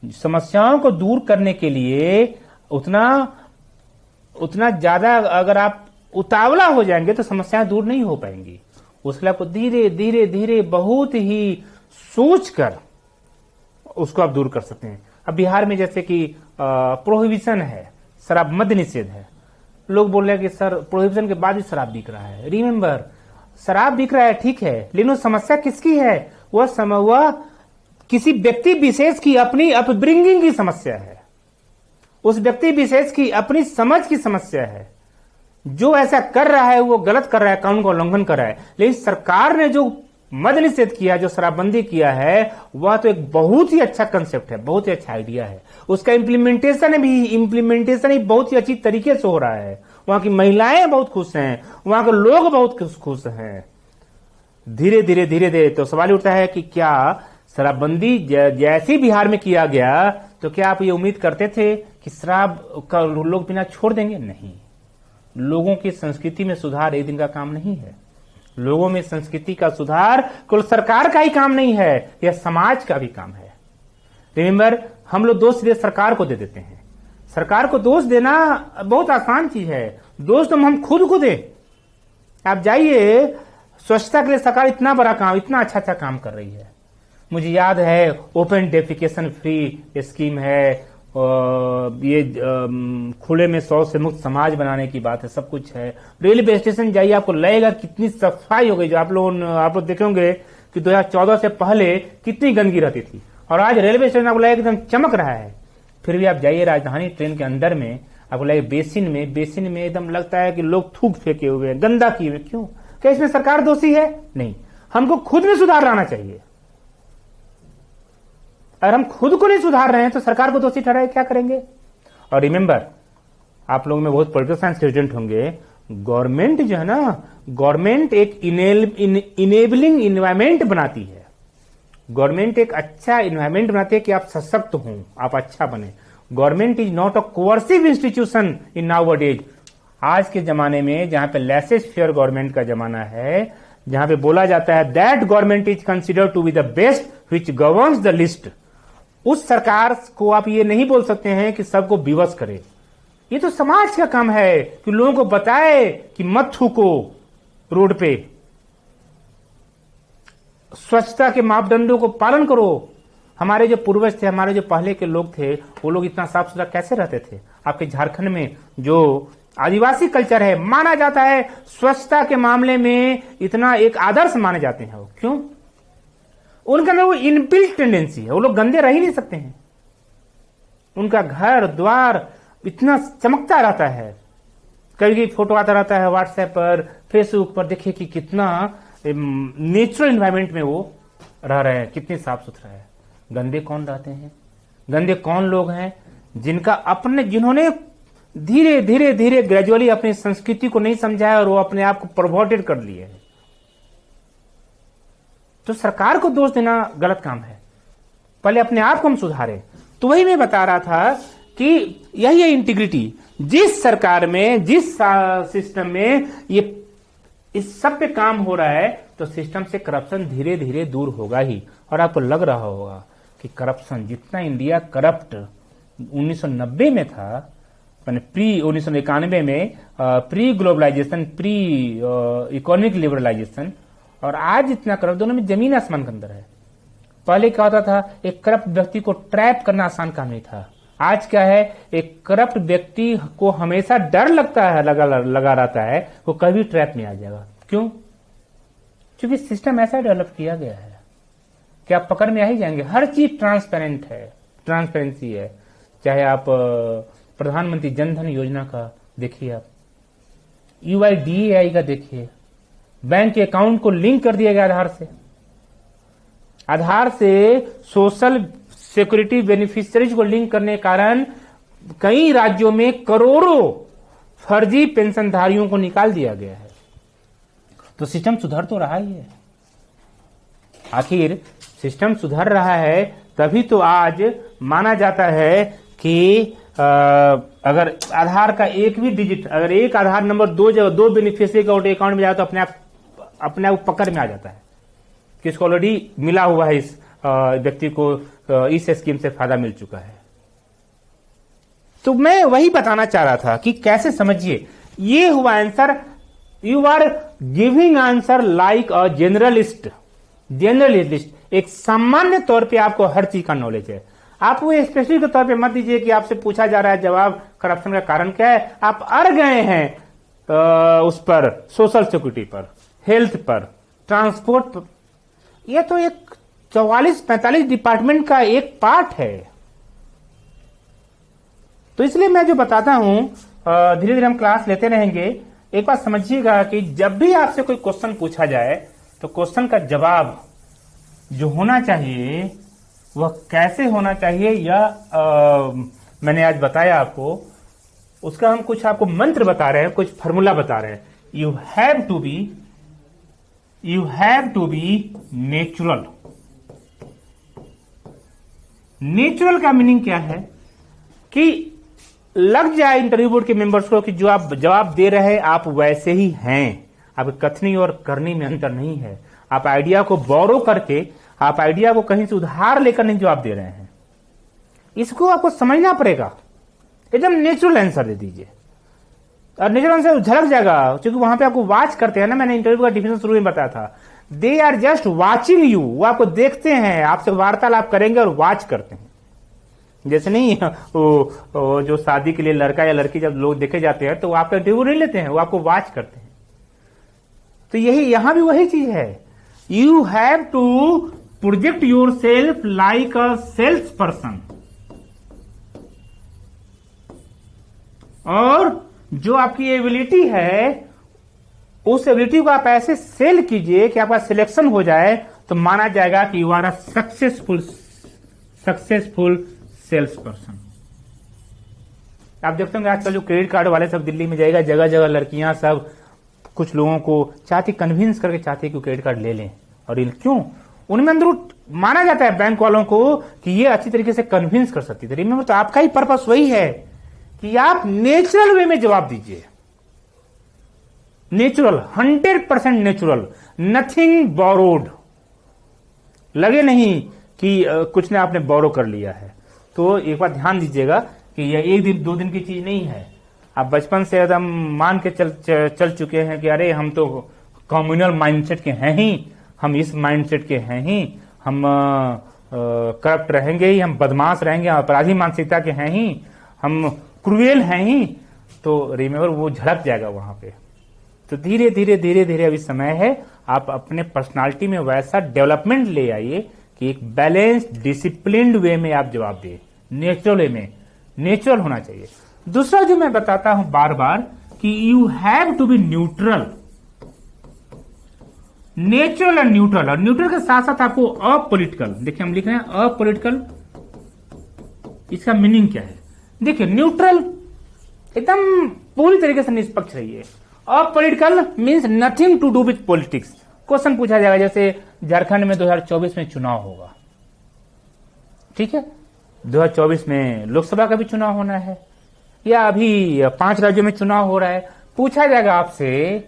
समस्याओं को दूर करने के लिए उतना ज्यादा अगर आप उतावला हो जाएंगे तो समस्याएं दूर नहीं हो पाएंगी। उसके लिए आपको धीरे धीरे बहुत ही सोच कर उसको आप दूर कर सकते हैं। अब बिहार में जैसे कि प्रोहिबिशन है, शराब मद्य निषेध है, लोग बोल रहे हैं कि सर प्रोहिबिशन के बाद भी शराब बिक रहा है। रिमेंबर, शराब बिक रहा है ठीक है, लेकिन वो समस्या किसकी है, वह किसी व्यक्ति विशेष की अपनी अपब्रिंगिंग की समस्या है, उस व्यक्ति विशेष की अपनी समझ की समस्या है। जो ऐसा कर रहा है वो गलत कर रहा है, कानून का उल्लंघन कर रहा है। लेकिन सरकार ने जो मद्य निषेध किया, जो शराबबंदी किया है, वह तो एक बहुत ही अच्छा कंसेप्ट है, बहुत ही अच्छा आइडिया है। उसका इम्प्लीमेंटेशन भी बहुत ही अच्छी तरीके से हो रहा है। वहां की महिलाएं बहुत खुश हैं, वहां के लोग बहुत खुश हैं। धीरे धीरे तो सवाल उठता है कि क्या शराबबंदी जैसे बिहार में किया गया तो क्या आप ये उम्मीद करते थे कि शराब का लोग बिना छोड़ देंगे? नहीं। लोगों की संस्कृति में सुधार एक दिन का काम नहीं है। लोगों में संस्कृति का सुधार केवल सरकार का ही काम नहीं है, यह समाज का भी काम है। रिमेंबर, हम लोग दोष सीधे सरकार को दे देते हैं। सरकार को दोष देना बहुत आसान चीज है। दोष तो हम खुद को दें। आप जाइए, स्वच्छता के लिए सरकार इतना बड़ा काम, इतना अच्छा काम कर रही है। मुझे याद है ओपन डेफिकेशन फ्री स्कीम है, ये खुले में शौच से मुक्त समाज बनाने की बात है, सब कुछ है। रेलवे स्टेशन जाइए, आपको लगेगा कितनी सफाई हो गई। जो आप लोग देखेंगे कि 2014 से पहले कितनी गंदगी रहती थी, और आज रेलवे स्टेशन आपको लगेगा एकदम चमक रहा है। फिर भी आप जाइए राजधानी ट्रेन के अंदर में, आपको लगेगा बेसिन में एकदम लगता है कि लोग थूक फेंके हुए हैं, गंदा किए हुए। क्यों? क्या इसमें सरकार दोषी है? नहीं। हमको खुद में सुधार लाना चाहिए। अगर हम खुद को नहीं सुधार रहे हैं तो सरकार को दोषी ठहराए क्या करेंगे? और रिमेंबर, आप लोगों में बहुत पॉलिटिकल साइंस स्टूडेंट होंगे, गवर्नमेंट जो है ना, गवर्नमेंट एक इनेबलिंग इन्वायरमेंट बनाती है। गवर्नमेंट एक अच्छा इन्वायरमेंट बनाती है कि आप सशक्त हों, आप अच्छा बने। Government is not a coercive institution in nowadays. आज के जमाने में जहां पे लेसेस फेयर गवर्नमेंट का जमाना है, जहां पे बोला जाता है that government is considered to be the best which governs the least, उस सरकार को आप ये नहीं बोल सकते हैं कि सबको विवश करे। ये तो समाज का काम है कि लोगों को बताए कि मत थूको रोड पे, स्वच्छता के मापदंडों को पालन करो। हमारे जो पूर्वज थे, हमारे जो पहले के लोग थे, वो लोग इतना साफ सुथरा कैसे रहते थे? आपके झारखंड में जो आदिवासी कल्चर है, माना जाता है स्वच्छता के मामले में इतना एक आदर्श माने जाते हैं। वो क्यों? उनके अंदर वो इनबिल्ट टेंडेंसी है, वो लोग गंदे रह ही नहीं सकते हैं। उनका घर द्वार इतना चमकता रहता है। कभी फोटो आता रहता है व्हाट्सएप पर, फेसबुक पर, देखिए कि कितना नेचुरल एनवायरनमेंट में वो रह रहे हैं, कितनी साफ सुथरा है। गंदे कौन रहते हैं? गंदे कौन लोग हैं? जिन्होंने धीरे धीरे धीरे ग्रेजुअली अपनी संस्कृति को नहीं समझा है और वो अपने आप को परवर्टेड कर लिए है। तो सरकार को दोष देना गलत काम है। पहले अपने आप को हम सुधारें। तो वही मैं बता रहा था कि यही है इंटीग्रिटी। जिस सरकार में, जिस सिस्टम में ये इस सब पे काम हो रहा है, तो सिस्टम से करप्शन धीरे धीरे दूर होगा ही। और आपको लग रहा होगा कि करप्शन जितना इंडिया करप्ट 1990 में था, प्री 1991 में, pre globalisation, pre economic liberalisation, और आज इतना करप्ट, दोनों में जमीन आसमान के अंदर है। पहले क्या होता था, एक करप्ट व्यक्ति को ट्रैप करना आसान काम नहीं था। आज क्या है, एक करप्ट व्यक्ति को हमेशा डर लगता है, लगा रहता है वो कभी ट्रैप नहीं आ जाएगा। क्यों? क्योंकि सिस्टम ऐसा डेवलप किया गया है कि आप पकड़ में आ ही जाएंगे। हर चीज ट्रांसपेरेंट है, ट्रांसपेरेंसी है। चाहे आप प्रधानमंत्री जनधन योजना का देखिए, आप UIDAI का देखिए, बैंक के अकाउंट को लिंक कर दिया गया आधार से सोशल सिक्योरिटी बेनिफिशियरीज को लिंक करने के कारण कई राज्यों में करोड़ों फर्जी पेंशनधारियों को निकाल दिया गया है। तो सिस्टम सुधर तो रहा ही है। आखिर सिस्टम सुधर रहा है तभी तो आज माना जाता है कि अगर आधार का एक भी डिजिट, अगर एक आधार नंबर दो बेनिफिशियरी का अकाउंट में जाए तो अपने आप पकड़ में आ जाता है कि इसको ऑलरेडी मिला हुआ है, इस व्यक्ति को इस स्कीम से फायदा मिल चुका है। तो मैं वही बताना चाह रहा था कि कैसे समझिए, ये हुआ answer. You are giving answer like a generalist. एक सामान्य तौर पे आपको हर चीज का नॉलेज है। आप वो स्पेशलिस्ट के तौर पे मत दीजिए कि आपसे पूछा जा रहा है जवाब करप्शन का कारण क्या है, आप अड़ गए हैं उस पर, सोशल सिक्योरिटी पर, हेल्थ पर, ट्रांसपोर्ट पर। ये तो एक 44-45 डिपार्टमेंट का एक पार्ट है। तो इसलिए मैं जो बताता हूं, धीरे धीरे हम क्लास लेते रहेंगे। एक बात समझिएगा कि जब भी आपसे कोई क्वेश्चन पूछा जाए तो क्वेश्चन का जवाब जो होना चाहिए वह कैसे होना चाहिए, या मैंने आज बताया आपको, उसका हम कुछ आपको मंत्र बता रहे हैं, कुछ फॉर्मूला बता रहे हैं। You have to be natural. Natural का मीनिंग क्या है कि लग जाए इंटरव्यू बोर्ड के मेंबर्स को कि जो आप जवाब दे रहे हैं आप वैसे ही हैं। आप कथनी और करनी में अंतर नहीं है। आप आइडिया को बोरो करके, आप आइडिया को कहीं से उधार लेकर नहीं जवाब दे रहे हैं। इसको आपको समझना पड़ेगा। एकदम नेचुरल आंसर दे दीजिए और नेचुरल आंसर झलक जाएगा, क्योंकि वहां पे आपको वॉच करते हैं ना। मैंने इंटरव्यू का डिफिनेशन शुरू में बताया था, they are just watching you. वो आपको देखते हैं, आपसे वार्तालाप करेंगे और वॉच करते हैं। जैसे नहीं वो जो शादी के लिए लड़का या लड़की जब लोग देखे जाते हैं तो वो आपका इंटरव्यू नहीं लेते हैं, वो आपको वॉच करते हैं। तो यही यहां भी वही चीज है। You have to project your self like a sales person, और जो आपकी एबिलिटी है उस एबिलिटी को आप ऐसे सेल कीजिए कि आपका सिलेक्शन हो जाए, तो माना जाएगा कि you are a successful sales person. आप देखते होंगे आजकल जो क्रेडिट कार्ड वाले सब दिल्ली में जाएगा, जगह जगह लड़कियां सब कुछ लोगों को चाहती, कन्विंस करके चाहती कि क्रेडिट कार्ड ले लें। और ये क्यों? उनमें अंदर माना जाता है बैंक वालों को कि ये अच्छी तरीके से कन्विंस कर सकती है। रिमेंबर, तो आपका ही पर्पस वही है कि आप नेचुरल वे में जवाब दीजिए। Natural, 100% natural, nothing borrowed. लगे नहीं कि कुछ ने आपने बोरो कर लिया है। तो एक बार ध्यान दीजिएगा कि यह एक दिन दो दिन की चीज नहीं है। आप बचपन से एकदम मान के चल चुके हैं कि अरे हम तो कम्युनल माइंडसेट के हैं ही, हम इस माइंडसेट के हैं ही, हम करप्ट रहेंगे ही, हम बदमाश रहेंगे, हम अपराधी मानसिकता के हैं ही, हम क्रूएल हैं ही, तो रिमेंबर वो झड़क जाएगा वहां पे। तो धीरे धीरे धीरे धीरे अभी समय है, आप अपने पर्सनालिटी में वैसा डेवलपमेंट ले आइए कि एक बैलेंस्ड डिसिप्लिन्ड वे में आप जवाब दें, नेचुरल वे में, नेचुरल होना चाहिए। दूसरा जो मैं बताता हूं बार बार कि you have to be neutral, natural and neutral, और न्यूट्रल के साथ साथ आपको अपॉलिटिकल, देखिए हम लिख रहे हैं अपॉलिटिकल, इसका मीनिंग क्या है? देखिए न्यूट्रल एकदम पूरी तरीके से निष्पक्ष रहिए। Apolitical means nothing to do with politics. Question पूछा जाएगा जैसे झारखंड में 2024 में चुनाव होगा, ठीक है, 2024 में लोकसभा का भी चुनाव होना है, या अभी 5 राज्यों में चुनाव हो रहा है, पूछा जाएगा आपसे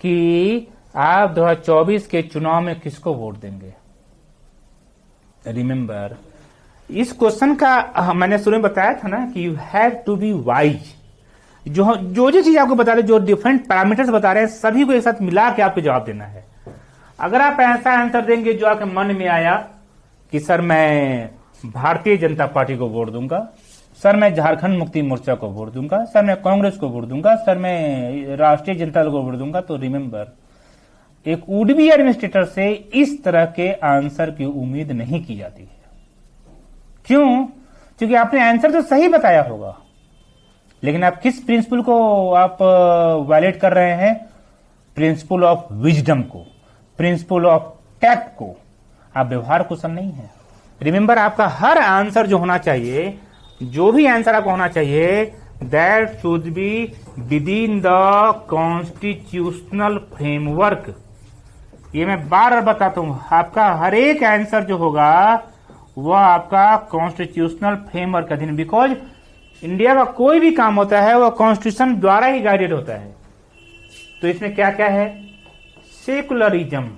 कि आप 2024 के चुनाव में किसको वोट देंगे। रिमेंबर, इस क्वेश्चन का मैंने शुरू में बताया था ना कि you have to be wise. जो चीज आपको बता रहे, जो डिफरेंट पैरामीटर्स बता रहे हैं, सभी को एक साथ मिला के आपको जवाब देना है। अगर आप ऐसा आंसर देंगे जो आपके मन में आया कि सर मैं भारतीय जनता पार्टी को वोट दूंगा, सर मैं झारखंड मुक्ति मोर्चा को वोट दूंगा, सर मैं कांग्रेस को वोट दूंगा, सर मैं राष्ट्रीय जनता दल को वोट दूंगा, तो रिमेंबर, एक वुड बी एडमिनिस्ट्रेटर से इस तरह के आंसर की उम्मीद नहीं की जाती है। क्यों? क्योंकि आपने आंसर तो सही बताया होगा, लेकिन आप किस प्रिंसिपल को आप वायलेट कर रहे हैं? प्रिंसिपल ऑफ विजडम को, प्रिंसिपल ऑफ टैक्ट को। आप व्यवहार कुशल नहीं है। रिमेंबर, आपका हर आंसर जो होना चाहिए, जो भी आंसर आपका होना चाहिए, that should be with in the constitutional framework. ये मैं बार बार बताता हूं, आपका हर एक आंसर जो होगा वह आपका कॉन्स्टिट्यूशनल फ्रेमवर्क का अधीन, बिकॉज इंडिया का कोई भी काम होता है वह कॉन्स्टिट्यूशन द्वारा ही गाइडेड होता है। तो इसमें क्या क्या है? सेकुलरिज्म,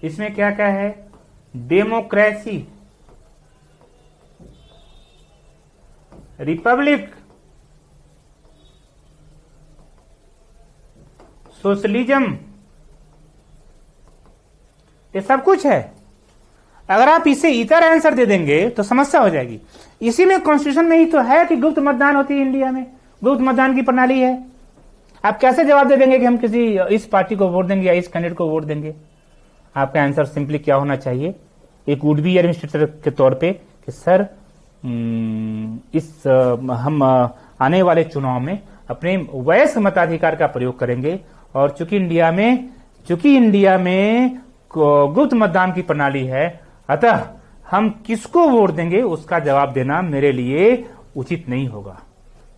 इसमें क्या क्या है? डेमोक्रेसी, रिपब्लिक, सोशलिज्म, ये सब कुछ है। अगर आप इसे इतर आंसर दे देंगे तो समस्या हो जाएगी। इसी में कॉन्स्टिट्यूशन में ही तो है कि गुप्त मतदान होती है इंडिया में, गुप्त मतदान की प्रणाली है। आप कैसे जवाब दे देंगे कि हम किसी इस पार्टी को वोट देंगे या इस कैंडिडेट को वोट देंगे? आपका आंसर सिंपली क्या होना चाहिए, एक वुड बी एडमिनिस्ट्रेटर के तौर पे, कि सर हम आने वाले चुनाव में अपने वयस्क मताधिकार का प्रयोग करेंगे, और चूंकि इंडिया में गुप्त मतदान की प्रणाली है, अतः हम किसको वोट देंगे उसका जवाब देना मेरे लिए उचित नहीं होगा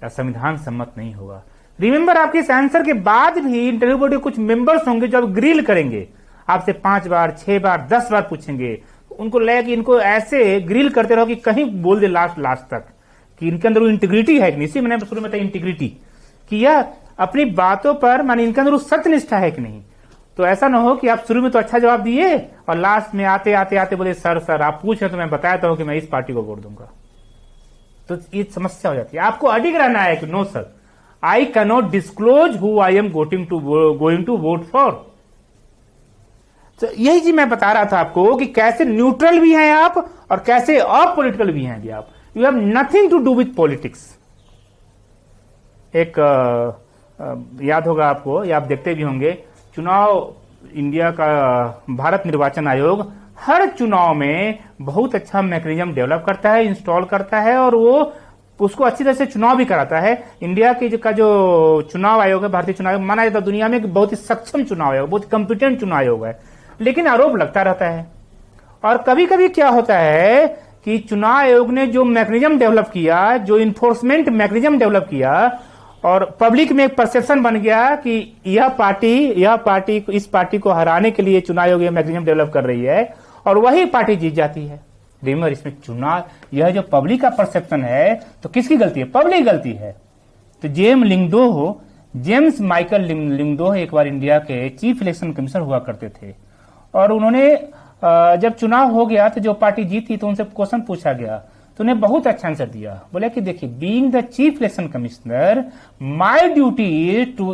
या संविधान सम्मत नहीं होगा। रिमेंबर, आपके इस आंसर के बाद भी इंटरव्यू बोर्ड के कुछ मेंबर्स होंगे जो अब ग्रिल करेंगे, आपसे 5 बार 6 बार 10 बार पूछेंगे। उनको लगे कि इनको ऐसे ग्रिल करते रहो कि कहीं बोल दे लास्ट तक कि इनके अंदर वो इंटीग्रिटी है कि नहीं। इसी मैंने शुरू में बताया इंटीग्रिटी, कि यह अपनी बातों पर माने इनके अंदर वो सत्यनिष्ठा है कि नहीं। तो ऐसा ना हो कि आप शुरू में तो अच्छा जवाब दिए और लास्ट में आते आते बोले सर आप पूछ रहे तो मैं बताया हूं कि मैं इस पार्टी को वोट दूंगा, तो ये समस्या हो जाती है। आपको अडिग रहना है कि no sir, I can not disclose who I am going to vote for. तो यही चीज मैं बता रहा था आपको कि कैसे न्यूट्रल भी हैं आप और कैसे अपॉलिटिकल भी हैं आप। You have nothing to do with politics. एक याद होगा आपको, या आप देखते भी होंगे, चुनाव इंडिया का भारत निर्वाचन आयोग हर चुनाव में बहुत अच्छा मैकेनिज्म डेवलप करता है, इंस्टॉल करता है, और वो उसको अच्छी तरह से चुनाव भी कराता है। इंडिया का जो चुनाव आयोग है, भारतीय चुनाव आयोग, माना जाता है दुनिया में बहुत ही सक्षम चुनाव आयोग, बहुत कॉम्पिटेंट चुनाव आयोग है, लेकिन आरोप लगता रहता है। और कभी कभी क्या होता है कि चुनाव आयोग ने जो मैकेनिज्म डेवलप किया, जो इन्फोर्समेंट मैकेनिज्म डेवलप किया, और पब्लिक में एक परसेप्शन बन गया कि यह पार्टी इस पार्टी को हराने के लिए चुनाव आयोग मैकेनिज्म डेवलप कर रही है, और वही पार्टी जीत जाती है। रिमेंबर, इसमें चुनाव, यह जो पब्लिक का परसेप्शन है, तो किसकी गलती है? पब्लिक गलती है। तो जेम्स माइकल लिंगडो एक बार इंडिया के चीफ इलेक्शन कमिश्नर हुआ करते थे, और उन्होंने जब चुनाव हो गया तो जो पार्टी जीती तो उनसे क्वेश्चन पूछा गया, तो उन्हें बहुत अच्छा आंसर दिया। बोला कि देखिए, being the chief election commissioner, my duty is to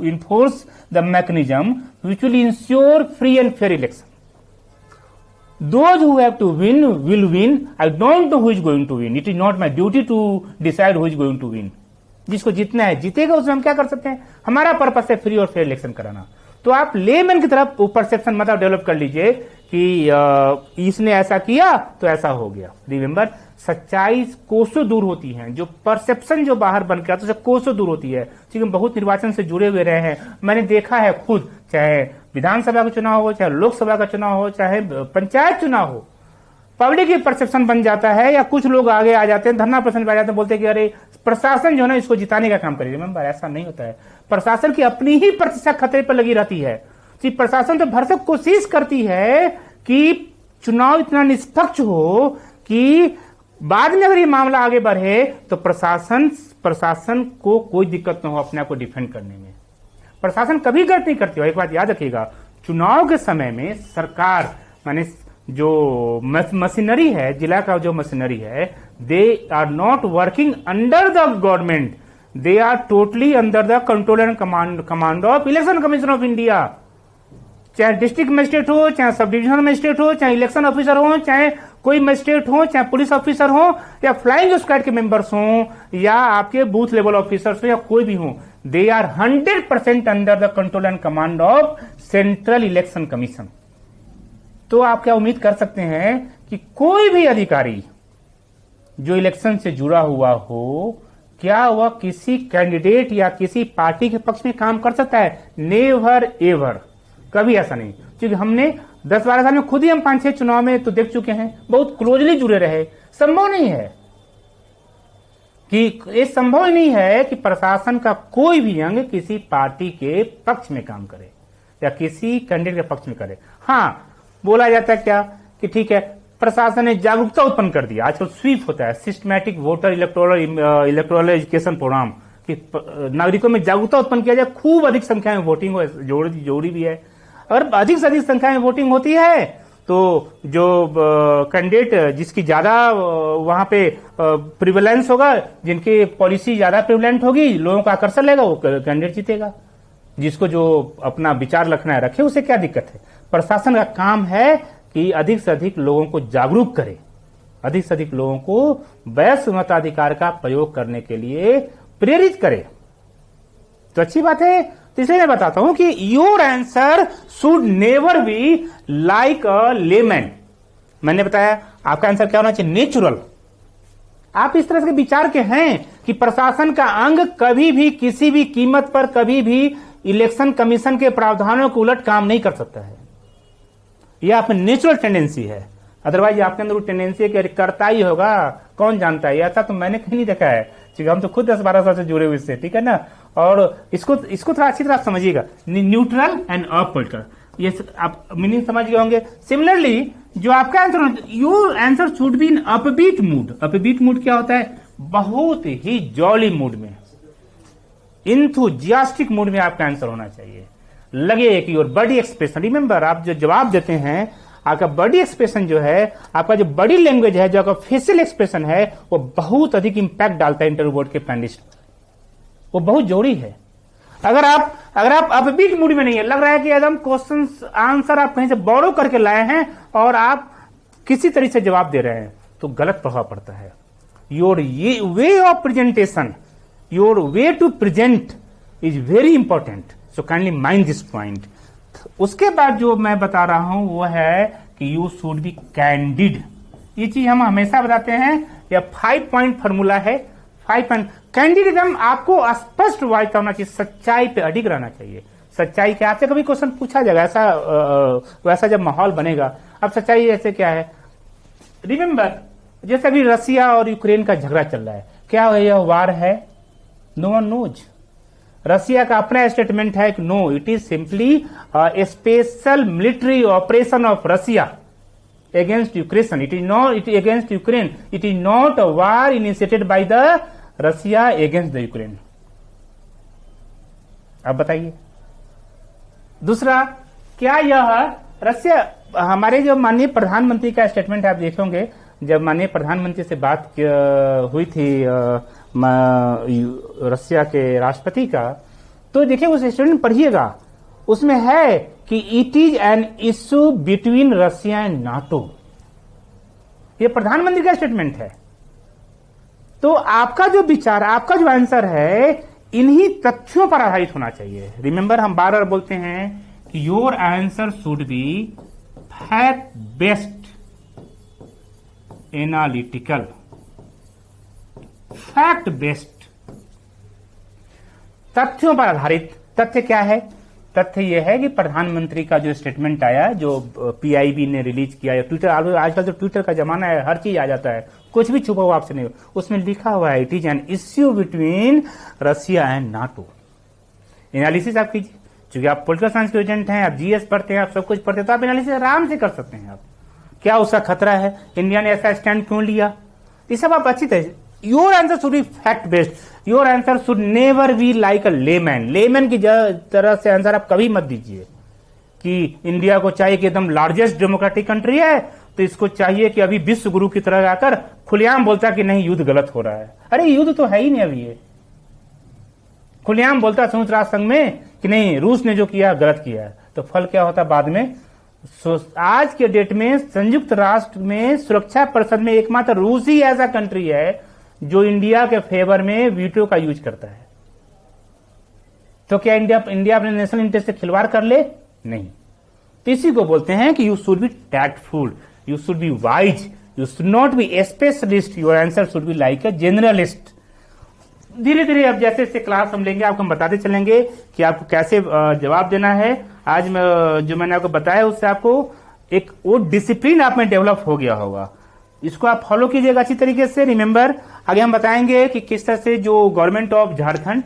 enforce the mechanism which will ensure free and fair election. Those who have to win will win. I don't know who is going to win. It is not my duty to decide who is going to win. जिसको जीतना है जीतेगा, उसमें हम क्या कर सकते हैं? हमारा पर्पस है फ्री और फेयर इलेक्शन कराना। तो आप लेमैन की तरफ परसेप्शन मतलब डेवलप कर लीजिए कि इसने ऐसा किया तो ऐसा हो गया। रिमेंबर, सच्चाई कोसों दूर होती है, जो परसेप्शन जो बाहर बन के आता है कोसों दूर होती है। क्योंकि हम बहुत निर्वाचन से जुड़े हुए रहे हैं, मैंने देखा है खुद, चाहे विधानसभा का चुनाव हो, चाहे लोकसभा का चुनाव हो, चाहे पंचायत चुनाव हो, पब्लिक की परसेप्शन बन जाता है या कुछ लोग आगे आ जाते हैं, धरना प्रदर्शन पे आ जाते हैं, बोलते हैं कि अरे प्रशासन जो है ना इसको जिताने का काम करेगी। रिमेंबर, ऐसा नहीं होता है। प्रशासन की अपनी ही प्रतिष्ठा खतरे पर लगी रहती है। प्रशासन तो भरसक कोशिश करती है कि चुनाव इतना निष्पक्ष हो कि बाद में अगर ये मामला आगे बढ़े तो प्रशासन को कोई दिक्कत न हो अपने आप को डिफेंड करने में। प्रशासन कभी गलत नहीं करती हो। एक बात याद रखिएगा, चुनाव के समय में सरकार माने जो मशीनरी है, जिला का जो मशीनरी है, they are not working under the government, they are totally under the control and command of election commission of India. चाहे डिस्ट्रिक्ट मजिस्ट्रेट हो, चाहे सब डिविजनल मजिस्ट्रेट हो, चाहे इलेक्शन ऑफिसर हो, चाहे कोई मजिस्ट्रेट हो, चाहे पुलिस ऑफिसर हो, या फ्लाइंग स्क्वाड के मेंबर्स हो, या आपके बूथ लेवल ऑफिसर्स हो, या कोई भी हो, they are 100% under the control and command of central election commission. तो आप क्या उम्मीद कर सकते हैं कि कोई भी अधिकारी जो इलेक्शन से जुड़ा हुआ हो, क्या वह किसी कैंडिडेट या किसी पार्टी के पक्ष में काम कर सकता है? नेवर एवर, कभी ऐसा नहीं। क्योंकि हमने 10-12 साल में खुद ही हम 5-6 चुनाव में तो देख चुके हैं, बहुत क्लोजली जुड़े रहे। संभव नहीं है कि ये संभव नहीं है कि प्रशासन का कोई भी अंग किसी पार्टी के पक्ष में काम करे या किसी कैंडिडेट के पक्ष में करे। हाँ, बोला जाता है क्या कि ठीक है, प्रशासन ने जागरूकता उत्पन्न कर दिया। आजकल स्वीप होता है, systematic voter electoral education programme, कि नागरिकों में जागरूकता उत्पन्न किया जाए, खूब अधिक संख्या में वोटिंग हो, जरूरी भी है। अगर अधिक से अधिक संख्या में वोटिंग होती है तो जो कैंडिडेट जिसकी ज्यादा वहां पे प्रिवेलेंस होगा, जिनकी पॉलिसी ज्यादा प्रिवेलेंट होगी, लोगों का आकर्षण लेगा, वो कैंडिडेट जीतेगा। जिसको जो अपना विचार रखना है रखे, उसे क्या दिक्कत है। प्रशासन का काम है कि अधिक से अधिक लोगों को जागरूक करे, अधिक से अधिक लोगों को वैध मताधिकार का प्रयोग करने के लिए प्रेरित करे। तो अच्छी बात है। तो इसलिए मैं बताता हूं कि your answer should never be like a layman. मैंने बताया आपका आंसर क्या होना चाहिए? नेचुरल। आप इस तरह से विचार के हैं कि प्रशासन का अंग कभी भी किसी भी कीमत पर कभी भी इलेक्शन कमीशन के प्रावधानों के उलट काम नहीं कर सकता है। यह आप में नेचुरल टेंडेंसी है। अदरवाइज आपके अंदर वो टेंडेंसी है कि करता ही होगा, कौन जानता है। ऐसा तो मैंने कहीं नहीं देखा है, क्योंकि हम तो खुद 10-12 साल से जुड़े हुए इससे, ठीक है ना। और इसको थोड़ा अच्छी तरह समझिएगा, न्यूट्रल एंड अपोलिटिकल, ये आप मीनिंग समझ गए होंगे। सिमिलरली जो आपका answer, your answer should be in upbeat mood. Upbeat mood क्या होता है? बहुत ही जॉली मूड में, इंथुजियास्टिक मूड में आपका आंसर होना चाहिए। लगे कि योर बॉडी एक्सप्रेशन, रिमेंबर आप जो जवाब देते हैं, आपका बॉडी एक्सप्रेशन जो है, आपका जो बॉडी लैंग्वेज है, जो आपका फेशियल एक्सप्रेशन है, वो बहुत अधिक इंपैक्ट डालता है इंटरव्यू बोर्ड के पैनलिस्ट। वो बहुत जरूरी है। अगर आप अपबीट मूड में नहीं है, लग रहा है कि एकदम क्वेश्चन आंसर आप कहीं से बोरो करके लाए हैं और आप किसी तरह से जवाब दे रहे हैं, तो गलत प्रभाव पड़ता है। योर ये way of presentation, your way to present is very important, so kindly mind this point. उसके बाद जो मैं बता रहा हूं वो है कि यू शुड बी कैंडिड। ये चीज हम हमेशा बताते हैं, यह 5 पॉइंट फॉर्मूला है। 5 पॉइंट कैंडिडेटम आपको स्पष्ट वायता होना चाहिए, सच्चाई पे अडिग रहना चाहिए। सच्चाई क्या, आपसे कभी क्वेश्चन पूछा जाएगा ऐसा, वैसा जब माहौल बनेगा। अब सच्चाई ऐसे क्या है? रिमेंबर, जैसे अभी रसिया और यूक्रेन का झगड़ा चल रहा है, क्या यह वार है? No one knows. रसिया का अपना स्टेटमेंट है कि no, it is simply a special military operation of Russia against Ukraine. It is not against Ukraine, it is not a war initiated by the Russia against the Ukraine. अब बताइए दूसरा, क्या यह रसिया, हमारे जो माननीय प्रधानमंत्री का स्टेटमेंट आप देखेंगे, जब माननीय प्रधानमंत्री से बात हुई थी रसिया के राष्ट्रपति का, तो देखिए उस स्टेटमेंट पढ़िएगा, उसमें है कि it is an issue between Russia and NATO. ये प्रधानमंत्री का स्टेटमेंट है। तो आपका जो विचार, आपका जो आंसर है, इन्हीं तथ्यों पर आधारित होना चाहिए। रिमेंबर, हम बार बार बोलते हैं कि your answer should be fact based, analytical, fact based, तथ्यों पर आधारित। तथ्य क्या है? तथ्य यह है कि प्रधानमंत्री का जो स्टेटमेंट आया, जो पीआईबी ने रिलीज किया, या ट्विटर, आजकल जो ट्विटर का जमाना है, हर चीज आ जाता है, कुछ भी छुपा हुआ आपसे नहीं, उसमें लिखा हुआ है it is an issue between Russia and NATO. Analysis आप कीजिए, क्योंकि आप पॉलिटिकल साइंस के स्टूडेंट हैं, आप जीएस पढ़ते हैं, आप सब कुछ पढ़ते हैं, तो आप एनालिसिस आराम से कर सकते हैं। आप क्या उसका खतरा है, इंडिया ने ऐसा स्टैंड क्यों लिया, ये सब आप अच्छी तरह। Your answer should be fact based, your answer should never be like a layman. Layman की तरह से आंसर आप कभी मत दीजिए कि इंडिया को चाहिए कि एकदम लार्जेस्ट डेमोक्रेटिक कंट्री है, तो इसको चाहिए कि अभी विश्व गुरु की तरह आकर खुलेआम बोलता कि नहीं युद्ध गलत हो रहा है। अरे युद्ध तो है ही नहीं अभी, ये खुलेआम बोलता संयुक्त राष्ट्र संघ में कि नहीं रूस ने जो किया गलत किया है, तो फल क्या होता बाद में? आज के डेट में संयुक्त राष्ट्र में सुरक्षा परिषद में एकमात्र रूस ही ऐसा कंट्री है जो इंडिया के फेवर में वीटो का यूज करता है। तो क्या इंडिया अपने नेशनल इंटरेस्ट से खिलवाड़ कर ले? नहीं। तो इसी को बोलते हैं कि you should be tactful, you should be wise, you should not be A specialist, your answer should be like a generalist. धीरे धीरे अब जैसे जैसे क्लास हम लेंगे, आपको हम बताते चलेंगे कि आपको कैसे जवाब देना है। आज जो मैंने आपको बताया उससे आपको एक वो डिसिप्लिन आप में डेवलप हो गया होगा। इसको आप फॉलो कीजिएगा अच्छी तरीके से। रिमेंबर, आगे हम बताएंगे कि किस तरह से जो गवर्नमेंट ऑफ झारखंड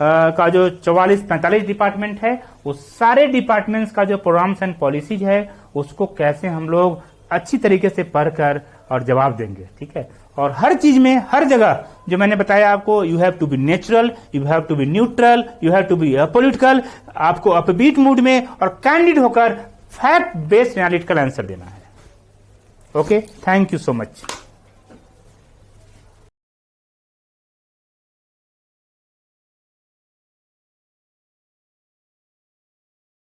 का जो 44-45 डिपार्टमेंट है, वो सारे डिपार्टमेंट्स का जो प्रोग्राम्स एंड पॉलिसीज है, उसको कैसे हम लोग अच्छी तरीके से पढ़कर और जवाब देंगे। ठीक है, और हर चीज में, हर जगह जो मैंने बताया आपको, you have to be natural, you have to be neutral, you have to be apolitical, आपको अपबीट मूड में और कैंडिड होकर फैक्ट बेस्ड एनालिटिकल आंसर देना है। Okay, thank you so much.